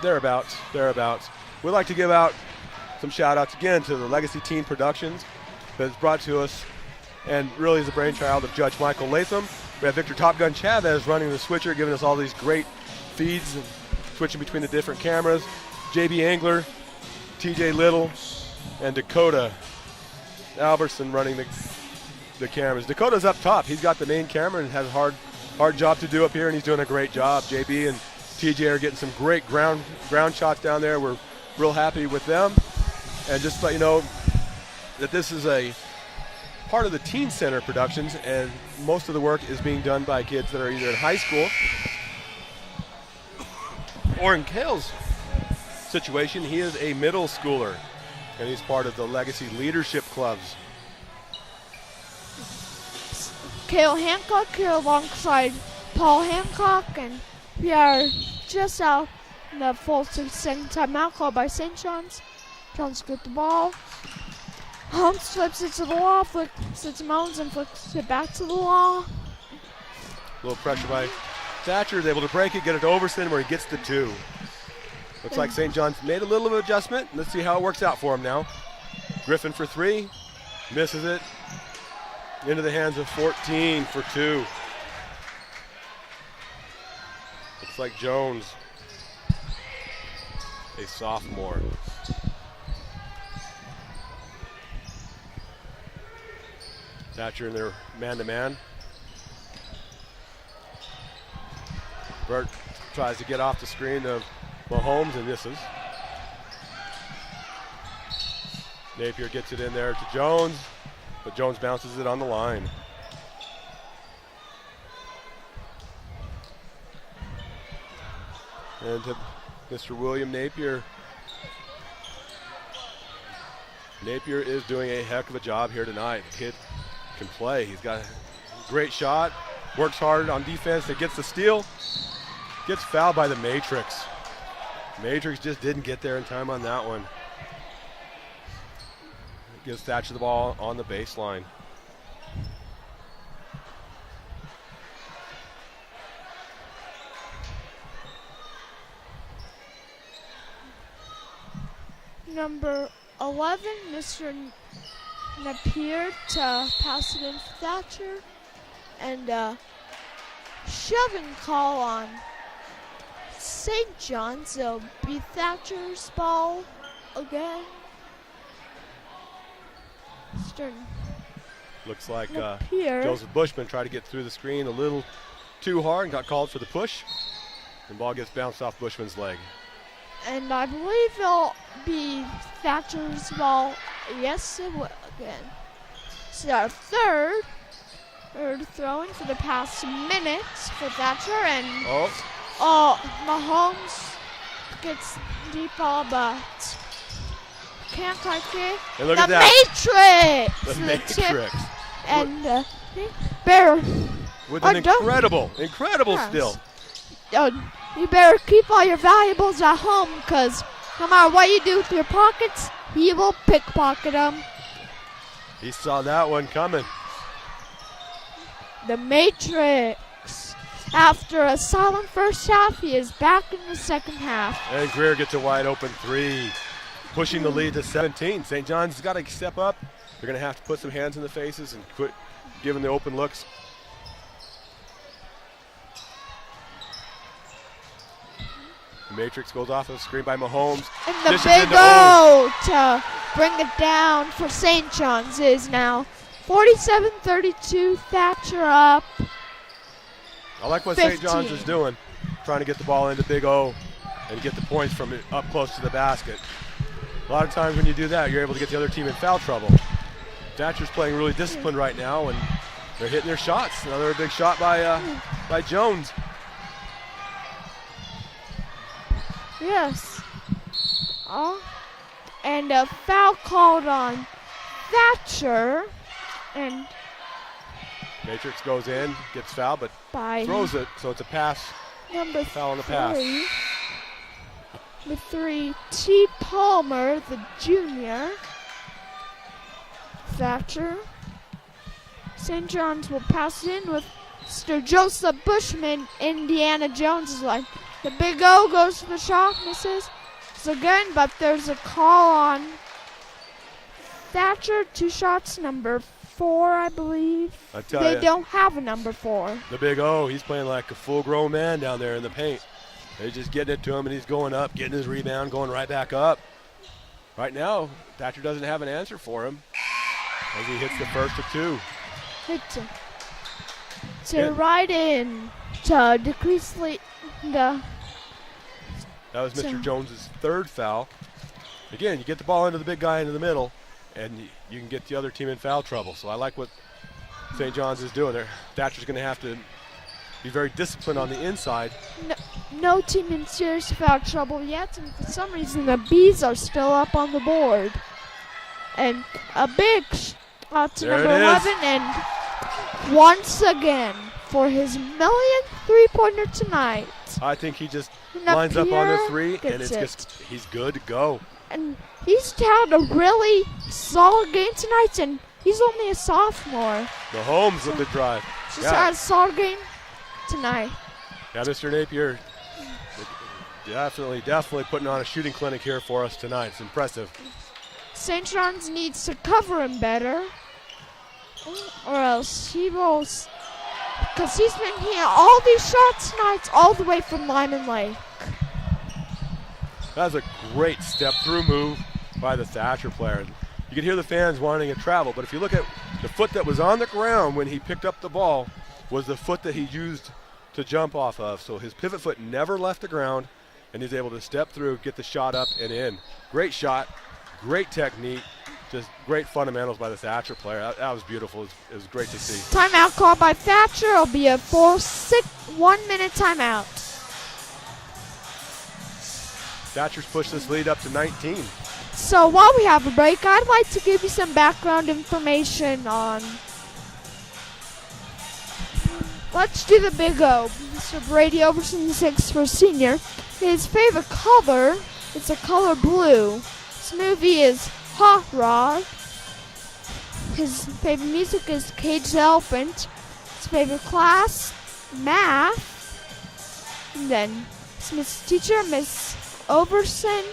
Thereabouts. We'd like to give out some shout-outs again to the Legacy Teen Productions that's brought to us and really is the brainchild of Judge Michael Latham. We have Victor Top Gun Chavez running the switcher, giving us all these great feeds and switching between the different cameras. JB Angler, TJ Little, and Dakota Albertson running the cameras. Dakota's up top. He's got the main camera and has a hard job to do up here, and he's doing a great job. JB and TJ are getting some great ground shots down there. We're real happy with them. And just to let you know that this is a part of the Teen Center Productions, and most of the work is being done by kids that are either in high school or in Kale's situation, he is a middle schooler, and he's part of the Legacy Leadership Clubs. Cale Hancock here alongside Paul Hancock, and we are just out in the full 6-second timeout called by St. John's. John's get the ball. Holmes flips it to the wall, flips it to Moans, and flips it back to the wall. A little pressure by Thatcher is able to break it, get it to Overson where he gets the two. Looks like St. John's made a little of an adjustment. Let's see how it works out for him now. Griffin for three, misses it. Into the hands of 14 for two. Looks like Jones, a sophomore. Thatcher in their man-to-man. Burt tries to get off the screen of Mahomes and misses. Napier gets it in there to Jones, but Jones bounces it on the line. And to Mr. William Napier. Napier is doing a heck of a job here tonight. The kid can play. He's got a great shot, works hard on defense, and gets the steal. Gets fouled by the Matrix. Matrix just didn't get there in time on that one. Gives Thatcher the ball on the baseline. Number 11, Mr. Napier to pass it in for Thatcher. And shoving call on St. Johns. It'll be Thatcher's ball again. Looks like Napier. Joseph Bushman tried to get through the screen a little too hard and got called for the push. And ball gets bounced off Bushman's leg. And I believe it'll be Thatcher's ball. Yes, it will again. So our third throwing for the past minutes for Thatcher. And Mahomes gets deep ball, but can't quite get and look the at that. Matrix. The Matrix. And Bear with an incredible steal. You better keep all your valuables at home, because no matter what you do with your pockets, he will pickpocket them. He saw that one coming. The Matrix. After a silent first half, he is back in the second half. And Greer gets a wide open three, pushing the lead to 17. St. John's has got to step up. They're going to have to put some hands in the faces and quit giving the open looks. The Matrix goes off of the screen by Mahomes. And the big O to bring it down for St. Johns is now 47-32, Thatcher up. I like what 15. St. John's is doing, trying to get the ball into Big O and get the points from up close to the basket. A lot of times when you do that, you're able to get the other team in foul trouble. Thatcher's playing really disciplined right now, and they're hitting their shots. Another big shot by Jones. Yes. And a foul called on Thatcher. And Matrix goes in, gets fouled, but by throws it, so it's a pass. Number foul on the pass. With 3, T. Palmer, the junior. Thatcher. St. John's will pass it in with Mr. Joseph Bushman. Indiana Jones is like, the big O goes for the shot, misses. It's again, but there's a call on Thatcher. 2 shots, number 4, I believe. They don't have a number 4. The big O, he's playing like a full-grown man down there in the paint. They're just getting it to him, and he's going up, getting his rebound, going right back up. Right now, Thatcher doesn't have an answer for him as he hits the first of 2. Hits it. To right in to decrease that was Mr. Jones's 3rd foul. Again, you get the ball into the big guy into the middle, and you can get the other team in foul trouble. So I like what St. John's is doing there. Thatcher's going to have to be very disciplined on the inside. No team in serious foul trouble yet, and for some reason the Bees are still up on the board. And a big shot to number 11, and once again for his millionth three-pointer tonight. I think he just lines up on the 3, and he's good to go. And he's had a really solid game tonight, and he's only a sophomore. Mahomes with the drive. Just had a solid game tonight. Yeah, Mr. Napier definitely putting on a shooting clinic here for us tonight. It's impressive. St. John's needs to cover him better, or else he will, because he's been hitting all these shots tonight all the way from Lyman Lake. That was a great step-through move by the Thatcher player. You can hear the fans wanting to travel, but if you look at The foot that was on the ground when he picked up the ball was the foot that he used to jump off of. So his pivot foot never left the ground, and he's able to step through, get the shot up and in. Great shot, great technique, just great fundamentals by the Thatcher player. That was beautiful. It was great to see. Timeout called by Thatcher. It'll be a 1 minute timeout. Thatcher's pushed this lead up to 19. So while we have a break, I'd like to give you some background information on. Let's do the Big O. Mr. Brady Overton, 6 senior. His favorite color is the color blue. His movie is Hot Rod. His favorite music is Cage the Elephant. His favorite class, math. And then his teacher, Miss Overton.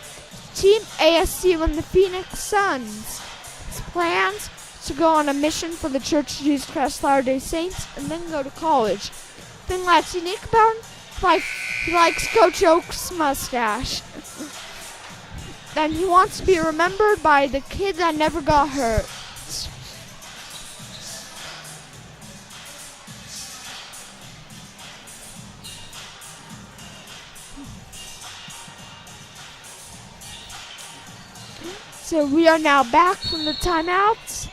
Team ASC won the Phoenix Suns. His plans to go on a mission for the Church of Jesus Christ Latter-day Saints and then go to college. Thing that's unique about him, he likes Coach Oak's mustache. And he wants to be remembered by the kid that never got hurt. So we are now back from the timeouts.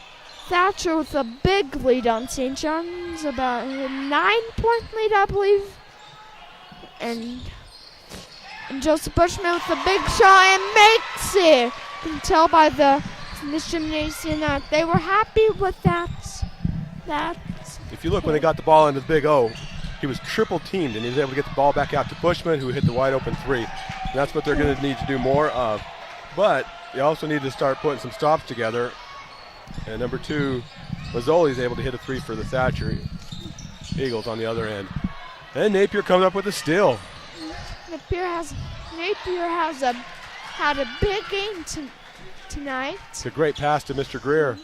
Thatcher with a big lead on St. Johns, about a 9-point lead, I believe. And Joseph Bushman with a big shot and makes it. You can tell by this gymnasium that they were happy with that. If you look when they got the ball into the Big O, he was triple teamed, and he was able to get the ball back out to Bushman, who hit the wide open 3. And that's what they're going to need to do more of. But you also need to start putting some stops together. And number 2, Mazzoli's able to hit a 3 for the Thatcher Eagles on the other end. And Napier comes up with a steal. Napier had a big game tonight. It's a great pass to Mr. Greer,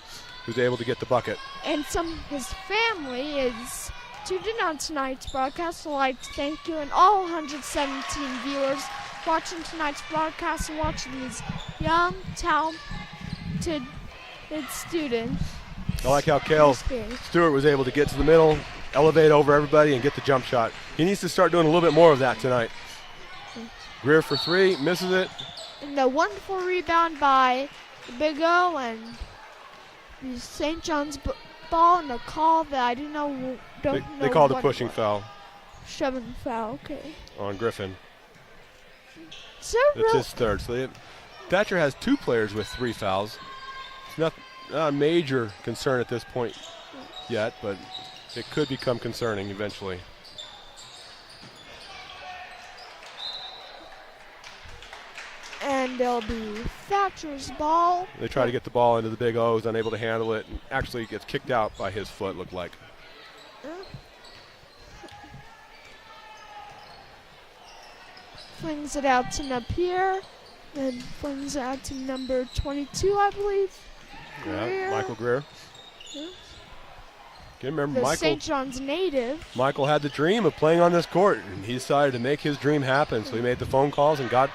who's able to get the bucket. And his family is tuned in on tonight's broadcast. So I'd like to thank you and all 117 viewers watching tonight's broadcast and watching these young, talented students. I like how Cale Stewart was able to get to the middle, elevate over everybody, and get the jump shot. He needs to start doing a little bit more of that tonight. Greer for 3, misses it. And a wonderful rebound by the Big O and the St. John's ball, and a call that I don't know. They called a pushing foul. Shoving foul, okay. On Griffin. So it's his 3rd. So Thatcher has 2 players with 3 fouls. It's not a major concern at this point yet, but it could become concerning eventually. And it'll be Thatcher's ball. They try to get the ball into the Big O, is unable to handle it, and actually gets kicked out by his foot, looked like. Flings it out to Napier, then flings it out to number 22, I believe. Yeah, Michael Greer. Yeah. Can remember The St. John's native. Michael had the dream of playing on this court, and he decided to make his dream happen. So he made the phone calls and got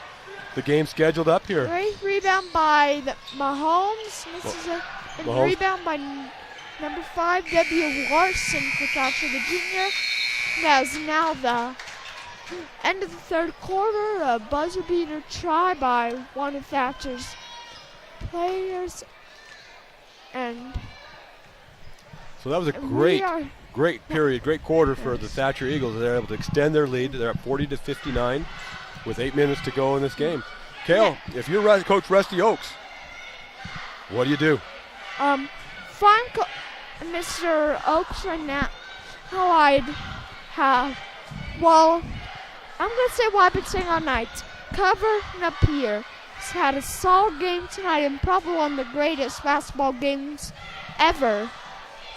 the game scheduled up here. Great rebound by Mahomes. Misses it. And Mahomes. Rebound by number 5, W. Larson for Thatcher the junior. That is now the end of the 3rd quarter. A buzzer beater try by one of Thatcher's players. And so that was a great period, great quarter for the Thatcher Eagles. They're able to extend their lead. They're up 40-59 with 8 minutes to go in this game. Cale, if you're Coach Rusty Oaks, what do you do? Find Mr. Oaks right now. How I'd have, well, I'm going to say what I've been saying all night. Cover Napier. He's had a solid game tonight and probably one of the greatest basketball games ever.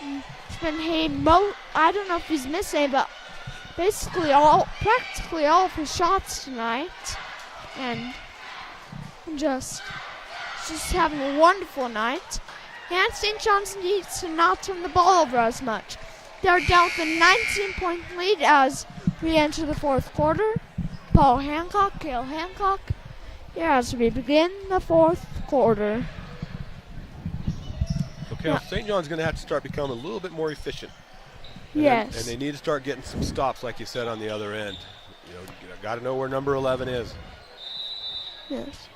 He's been hitting I don't know if he's missing, but practically all of his shots tonight. And just having a wonderful night. And St. John's needs to not turn the ball over as much. They're down with a 19-point lead as we enter the 4th quarter. Cale Hancock, here as we begin the 4th quarter. The Okay, well, St. John's going to have to start becoming a little bit more efficient. Yes. And they need to start getting some stops, like you said, on the other end. You got to know where number 11 is. Yes.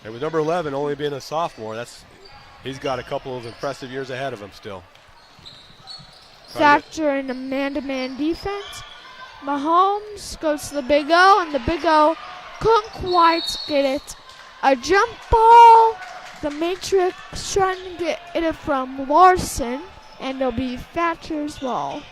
And with number 11 only being a sophomore, he's got a couple of impressive years ahead of him still. Thatcher in a man-to-man defense. Mahomes goes to the Big O, and the Big O couldn't quite get it. A jump ball. The Matrix trying to get it from Larson, and it'll be Thatcher's ball.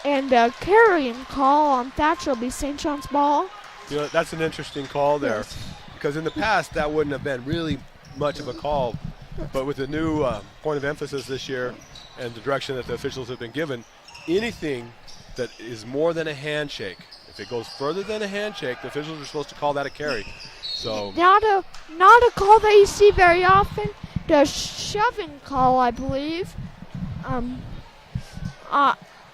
And a carrying call on Thatcher will be St. John's ball. That's an interesting call there. Yes. Because in the past, that wouldn't have been really much of a call. But with the new point of emphasis this year and the direction that the officials have been given, anything that is more than a handshake, if it goes further than a handshake, the officials are supposed to call that a carry. So not a call that you see very often. The shoving call, I believe.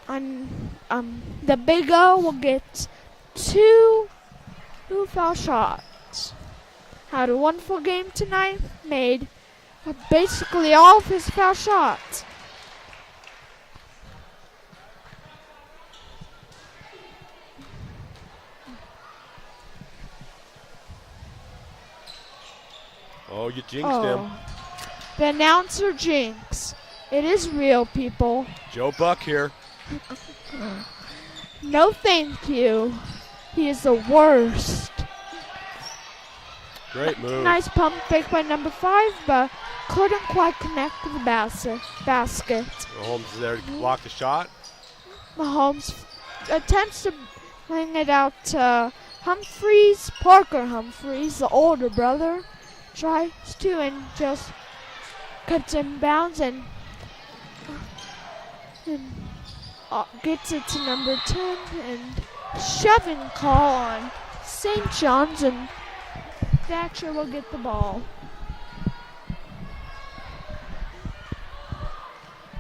The Big O will get two foul shots. Had a wonderful game tonight. Made basically all of his foul shots. Oh, you jinxed him. The announcer jinx. It is real, people. Joe Buck here. No thank you. He is the worst. Great move. Nice pump fake by number 5, but couldn't quite connect to the basket. Mahomes is there to block the shot. Mahomes attempts to bring it out to Humphreys. Parker Humphreys, the older brother, tries to and just cuts in bounds and gets it to number 10, and shoving call on St. John's, and Thatcher will get the ball.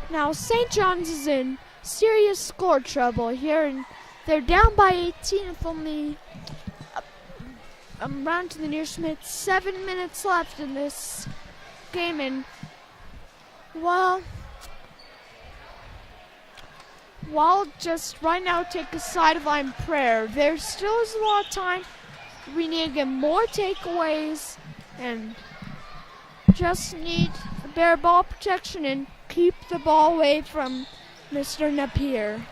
Now St. John's is in serious score trouble here, and they're down by 18 with only round to the nearest minute, 7 minutes left in this game, and well, I'll just right now take a sideline prayer. There still is a lot of time. We need to get more takeaways and just need better ball protection and keep the ball away from Mr. Napier.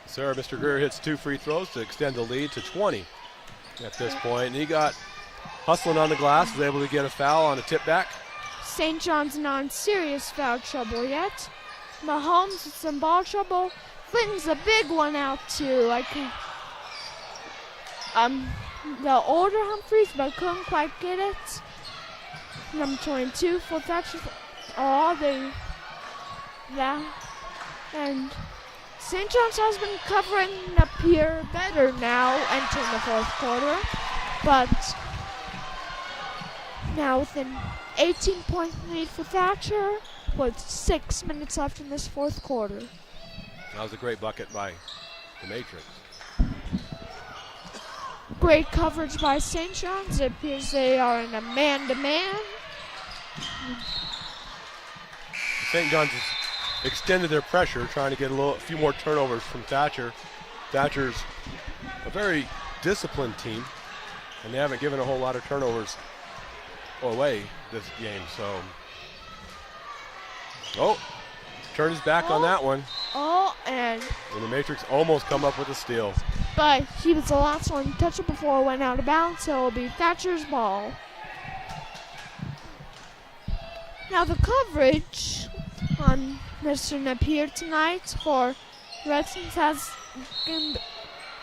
Sir, Mr. Greer hits 2 free throws to extend the lead to 20 at this point. And he got hustling on the glass, was able to get a foul on a tip back. St. John's not in serious foul trouble yet. Mahomes with some ball trouble. Clinton's a big one out too. The older Humphreys, but couldn't quite get it. Number 22 for Thatcher. And St. John's has been covering Napier better now entering the fourth quarter. But now with an 18-point lead for Thatcher with 6 minutes left in this fourth quarter. That was a great bucket by the Matrix. Great coverage by St. John's. It appears they are in a man-to-man. St. John's has extended their pressure, trying to get a few more turnovers from Thatcher. Thatcher's a very disciplined team, and they haven't given a whole lot of turnovers away this game. So, turned his back on that one. And the Matrix almost come up with a steal. But he was the last one to touch it before it went out of bounds, so it'll be Thatcher's ball. Now the coverage on Mr. Napier tonight for Redskins has been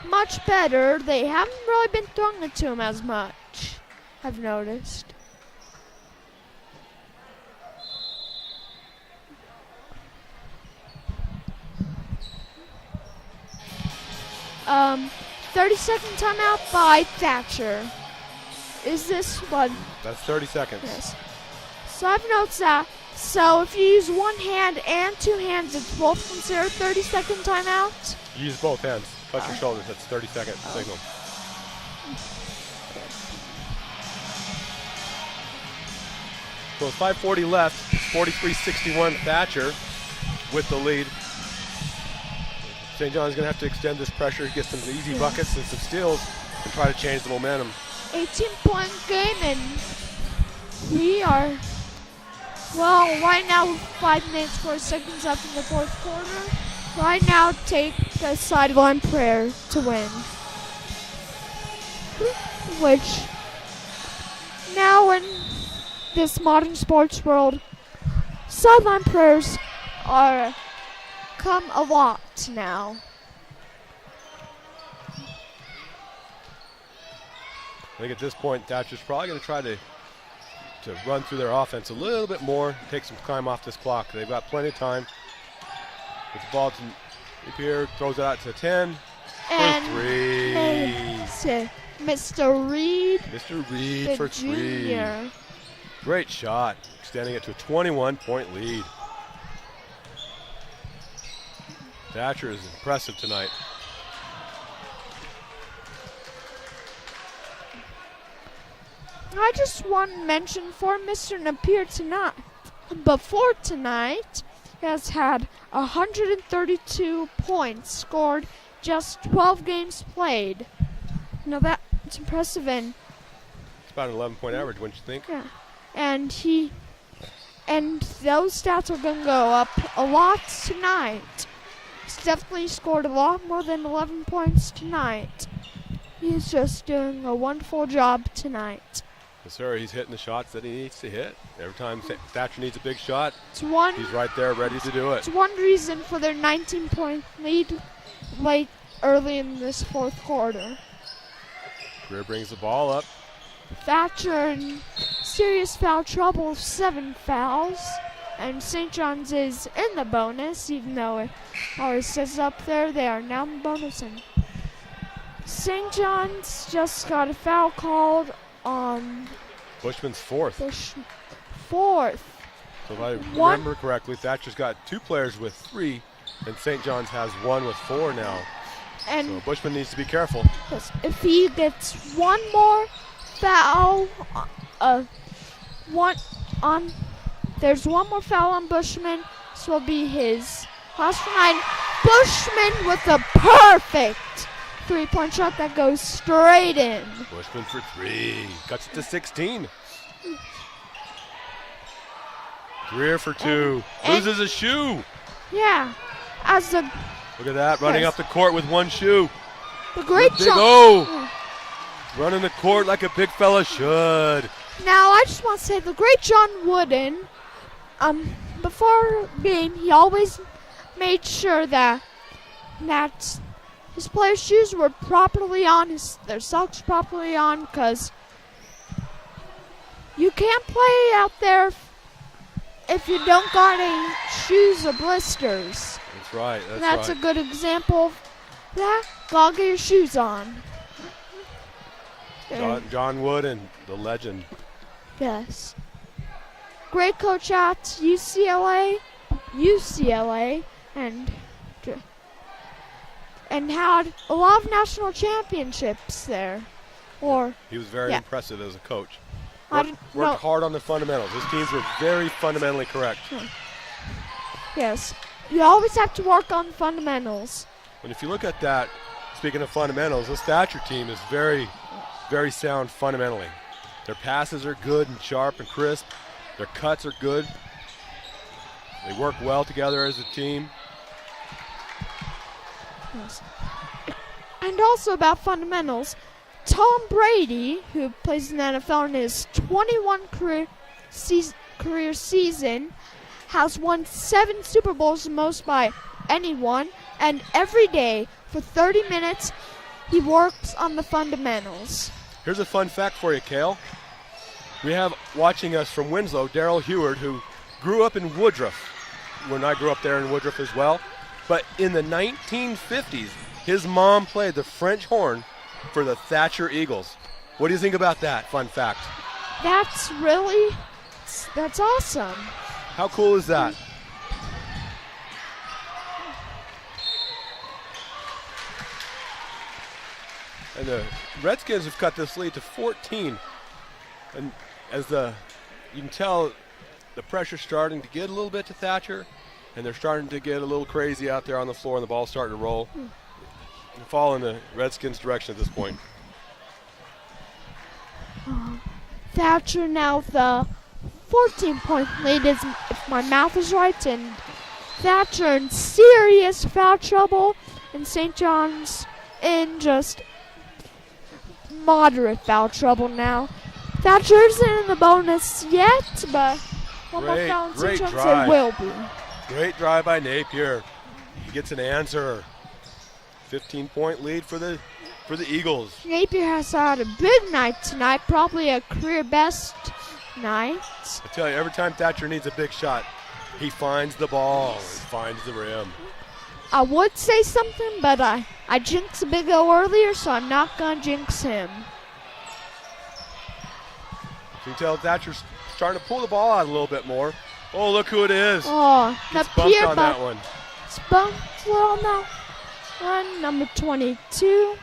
much better. They haven't really been throwing it to him as much, I've noticed. Um, 30-second timeout by Thatcher. Is this one? That's 30 seconds. Yes. So I've noticed that So if you use one hand and two hands, it's both considered 30-second timeout? You use both hands. Touch your shoulders. That's 30-second signal. So with 5:40 left, 43-61 Thatcher with the lead. St. John's going to have to extend this pressure, get some easy buckets and some steals, and try to change the momentum. 18-point game, and we are, well, right now 5 minutes 4 seconds left in the fourth quarter. Right now, take the sideline prayer to win. Which, now in this modern sports world, sideline prayers are come a lot now. I think at this point, Thatcher's probably going to try to run through their offense a little bit more, take some time off this clock. They've got plenty of time. With the ball to here, throws it out to 10 And for three. Mr. Reed, Mr. Reed the for three. junior. Great shot, extending it to a 21-point lead. Thatcher is impressive tonight. I just want to mention for Mr. Napier tonight, before tonight, he has had 132 points scored, just 12 games played. Now that's impressive, and It's about an 11-point average, wouldn't you think? yeah, and those stats are going to go up a lot tonight. He's definitely scored a lot more than 11 points tonight. He's just doing a wonderful job tonight. Yes, sir. He's hitting the shots that he needs to hit. Every time Thatcher needs a big shot, It's one. he's right there ready to do it. It's one reason for their 19-point lead late early in this fourth quarter. Greer brings the ball up. Thatcher in serious foul trouble, 7 fouls. And St. John's is in the bonus, even though it always says up there they are now bonusing. St. John's just got a foul called on Bushman's fourth. fourth. So if I remember correctly, Thatcher's got 2 players with 3, and St. John's has 1 with 4 now. And So Bushman needs to be careful. if he gets one more foul, there's one more foul on Bushman. This will be his last night. Bushman with a perfect 3-point shot that goes straight in. Bushman for 3. Cuts it to 16. Greer for 2. Loses a shoe. Yeah, as the Look at that, running up the court with 1 shoe. great Big shot. O. Running the court like a big fella should. Now I just want to say the great John Wooden, before game he always made sure that his players' shoes were properly on, their socks properly on, because you can't play out there if you don't got any shoes or blisters. That's right. That's a good example of that. Gotta get your shoes on. John Wood and the legend. Yes. Great coach at UCLA, and had a lot of national championships there. He was very impressive as a coach. I Worked hard on the fundamentals. His teams were very fundamentally correct. Yes. You always have to work on fundamentals. And if you look at that, speaking of fundamentals, this Thatcher team is very, very sound fundamentally. Their passes are good and sharp and crisp. Their cuts are good. They work well together as a team. Yes. And also about fundamentals, Tom Brady, who plays in the NFL in his 21 career season, has won 7 Super Bowls, the most by anyone, and every day for 30 minutes he works on the fundamentals. Here's a fun fact for you, Cale. We have watching us from Winslow, Daryl Heward, who grew up in Woodruff, when I grew up there in Woodruff as well. But in the 1950s, his mom played the French horn for the Thatcher Eagles. What do you think about that fun fact? That's awesome. How cool is that? And the Redskins have cut this lead to 14. And as you can tell, the pressure's starting to get a little bit to Thatcher, and they're starting to get a little crazy out there on the floor, and the ball's starting to roll. They fall in the Redskins' direction at this point. Thatcher now the 14-point lead, is, if my math is right, and Thatcher in serious foul trouble, and St. John's in just moderate foul trouble now. Thatcher isn't in the bonus yet, but one more foul and St. John's it will be. Great drive by Napier. He gets an answer. 15-point lead for the Eagles. Napier has had a big night tonight, probably a career best night. I tell you, every time Thatcher needs a big shot, he finds the ball and finds the rim. I would say something, but I jinxed Big O earlier, so I'm not going to jinx him. So you can tell Thatcher's starting to pull the ball out a little bit more. Oh, look who it is. Oh, Gets bumped on that one. It's bumped on that one. Number 22.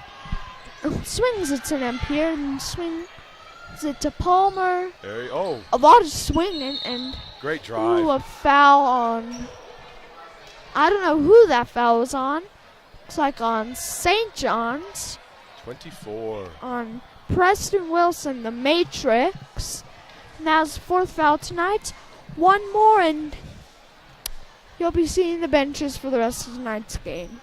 Swings it to Napier and swings it to Palmer. A lot of swinging and great drive. Ooh, a foul on. I don't know who that foul was on. Looks like on St. John's. 24. On Preston Wilson, the Matrix. And that was the fourth foul tonight. One more and you'll be seeing the benches for the rest of tonight's game.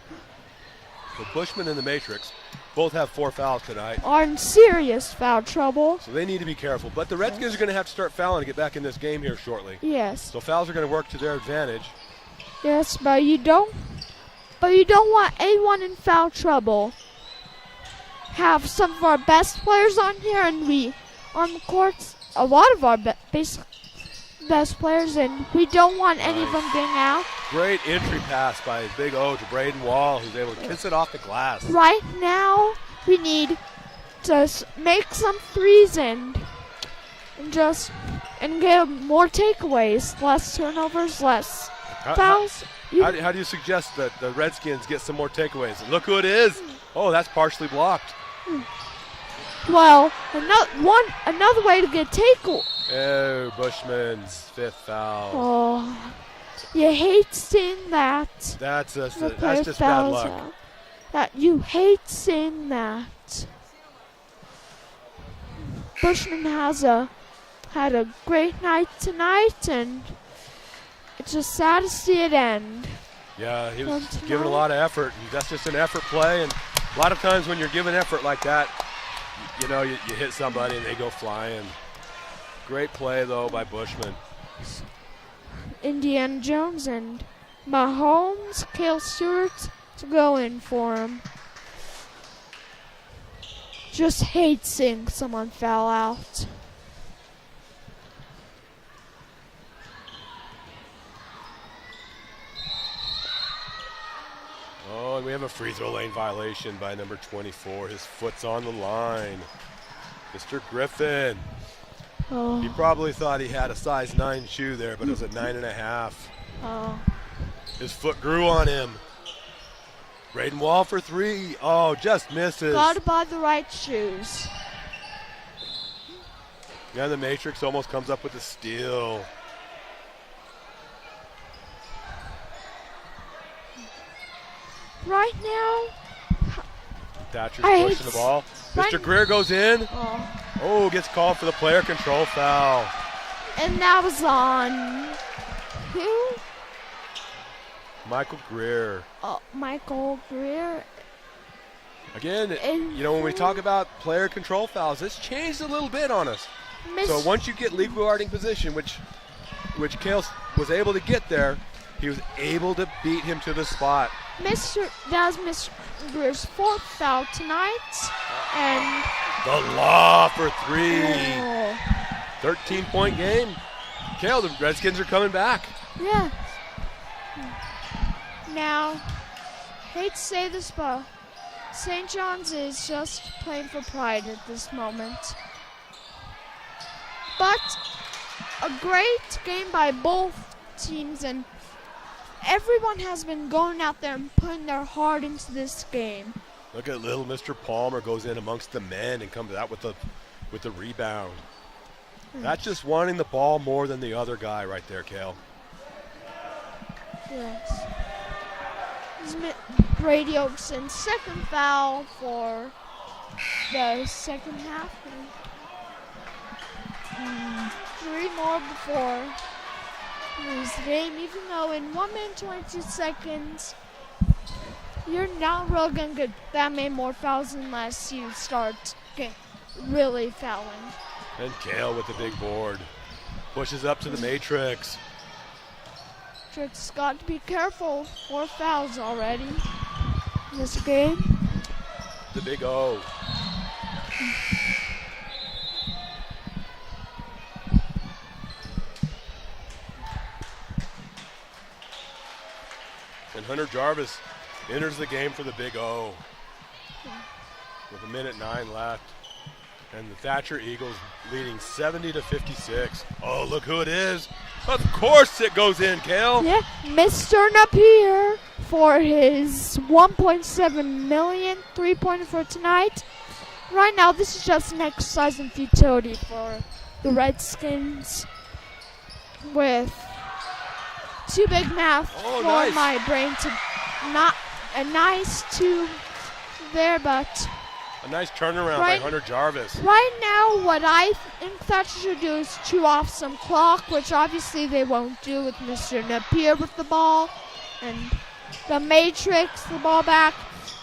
The Bushman and the Matrix both have 4 fouls tonight. Are in serious foul trouble. So they need to be careful. But the Redskins are going to have to start fouling to get back in this game here shortly. Yes. So fouls are going to work to their advantage. Yes, but you don't want anyone in foul trouble. Have some of our best players on here, and we on the courts, a lot of our best players, and we don't want any of them getting out. Great entry pass by Big O to Braden Wall, who's able to kiss it off the glass. Right now, we need to make some threes and get more takeaways, less turnovers, less fouls. How do you suggest that the Redskins get some more takeaways? Look who it is. Oh, that's partially blocked. Well, another way to get takeaways. Oh, Bushman's 5th foul. Oh, you hate seeing that. That's just bad luck. You hate seeing that. Bushman had a great night tonight, and it's just sad to see it end. Yeah, he was giving a lot of effort. And that's just an effort play, and a lot of times when you're giving effort like that, you hit somebody and they go flying. Great play, though, by Bushman. Indiana Jones and Mahomes, Cale Stewart to go in for him. Just hate seeing someone foul out. Oh, and we have a free throw lane violation by number 24. His foot's on the line. Mr. Griffin. Oh. He probably thought he had a size 9 shoe there, but it was a 9.5. Oh. His foot grew on him. Braden Wall for 3. Oh, just misses. Gotta buy the right shoes. Yeah, the Matrix almost comes up with a steal. Right now, Thatcher's pushing the ball. Mr. Greer goes in. Oh, gets called for the player control foul. And that was on who? Michael Greer. Michael Greer. Again, when we talk about player control fouls, it's changed a little bit on us. So once you get legal guarding position, which Cale was able to get there, he was able to beat him to the spot. That was Mr. Greer's 4th foul tonight. And the law for 3. 13-point game. Cale, the Redskins are coming back. Yeah. Now, hate to say this, but St. John's is just playing for pride at this moment. But a great game by both teams, and everyone has been going out there and putting their heart into this game. Look at little Mr. Palmer goes in amongst the men and comes out with the rebound. That's just wanting the ball more than the other guy right there, Kale. Yes. Brady Oakson's second foul for the second half. 3 more before his game, even though in 1 minute 22 seconds, you're not really going to get that many more fouls unless you start really fouling. And Kale with the big board. Pushes up to the matrix. Matrix got to be careful. 4 fouls already in this game. The big O. And Hunter Jarvis enters the game for the big O with 1:09 left. And the Thatcher Eagles leading 70-56. Oh, look who it is. Of course it goes in, Kale. Yeah, Mr. Napier for his $1.7 million three-pointer for tonight. Right now, this is just an exercise in futility for the Redskins with too big math for nice. my brain to not a nice 2 there, but A nice turnaround by Hunter Jarvis. right now what I think Thatcher should do is chew off some clock, which obviously they won't do with Mr. Napier with the ball. And the matrix, the ball back.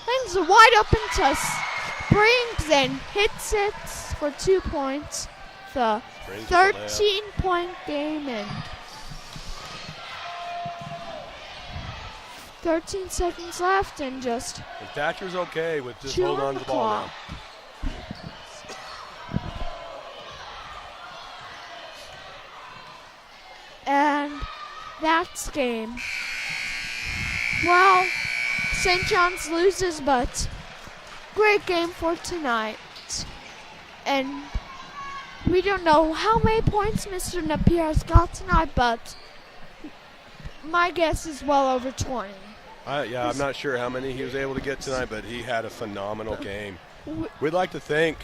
Things are wide open to Springs and hits it for 2 points. The 13-point game and 13 seconds left and just And Thatcher's okay with just chewing holding on to the ball clock. now. And that's game. Well, St. Johns loses, but great game for tonight. And we don't know how many points Mr. Napier has got tonight, but my guess is well over 20. Yeah, I'm not sure how many he was able to get tonight, but he had a phenomenal game. We'd like to thank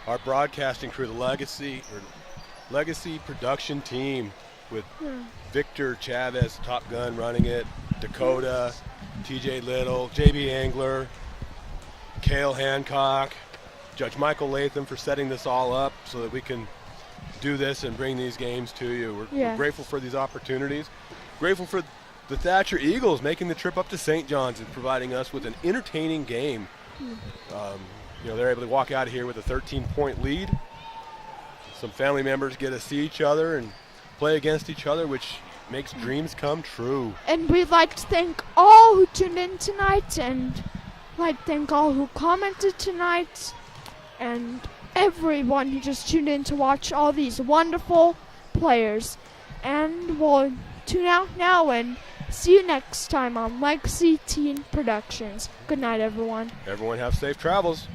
our broadcasting crew, the Legacy production team with Victor Chavez, Top Gun, running it, Dakota, TJ Little, JB Angler, Cale Hancock, Judge Michael Latham for setting this all up so that we can do this and bring these games to you. We're grateful for these opportunities. Grateful for the Thatcher Eagles making the trip up to St. Johns and providing us with an entertaining game. They're able to walk out of here with a 13-point lead. Some family members get to see each other and play against each other, which makes dreams come true. And we'd like to thank all who tuned in tonight, and like to thank all who commented tonight, and everyone who just tuned in to watch all these wonderful players. And we'll tune out now and see you next time on Legacy Teen Productions. Good night, everyone. Everyone have safe travels.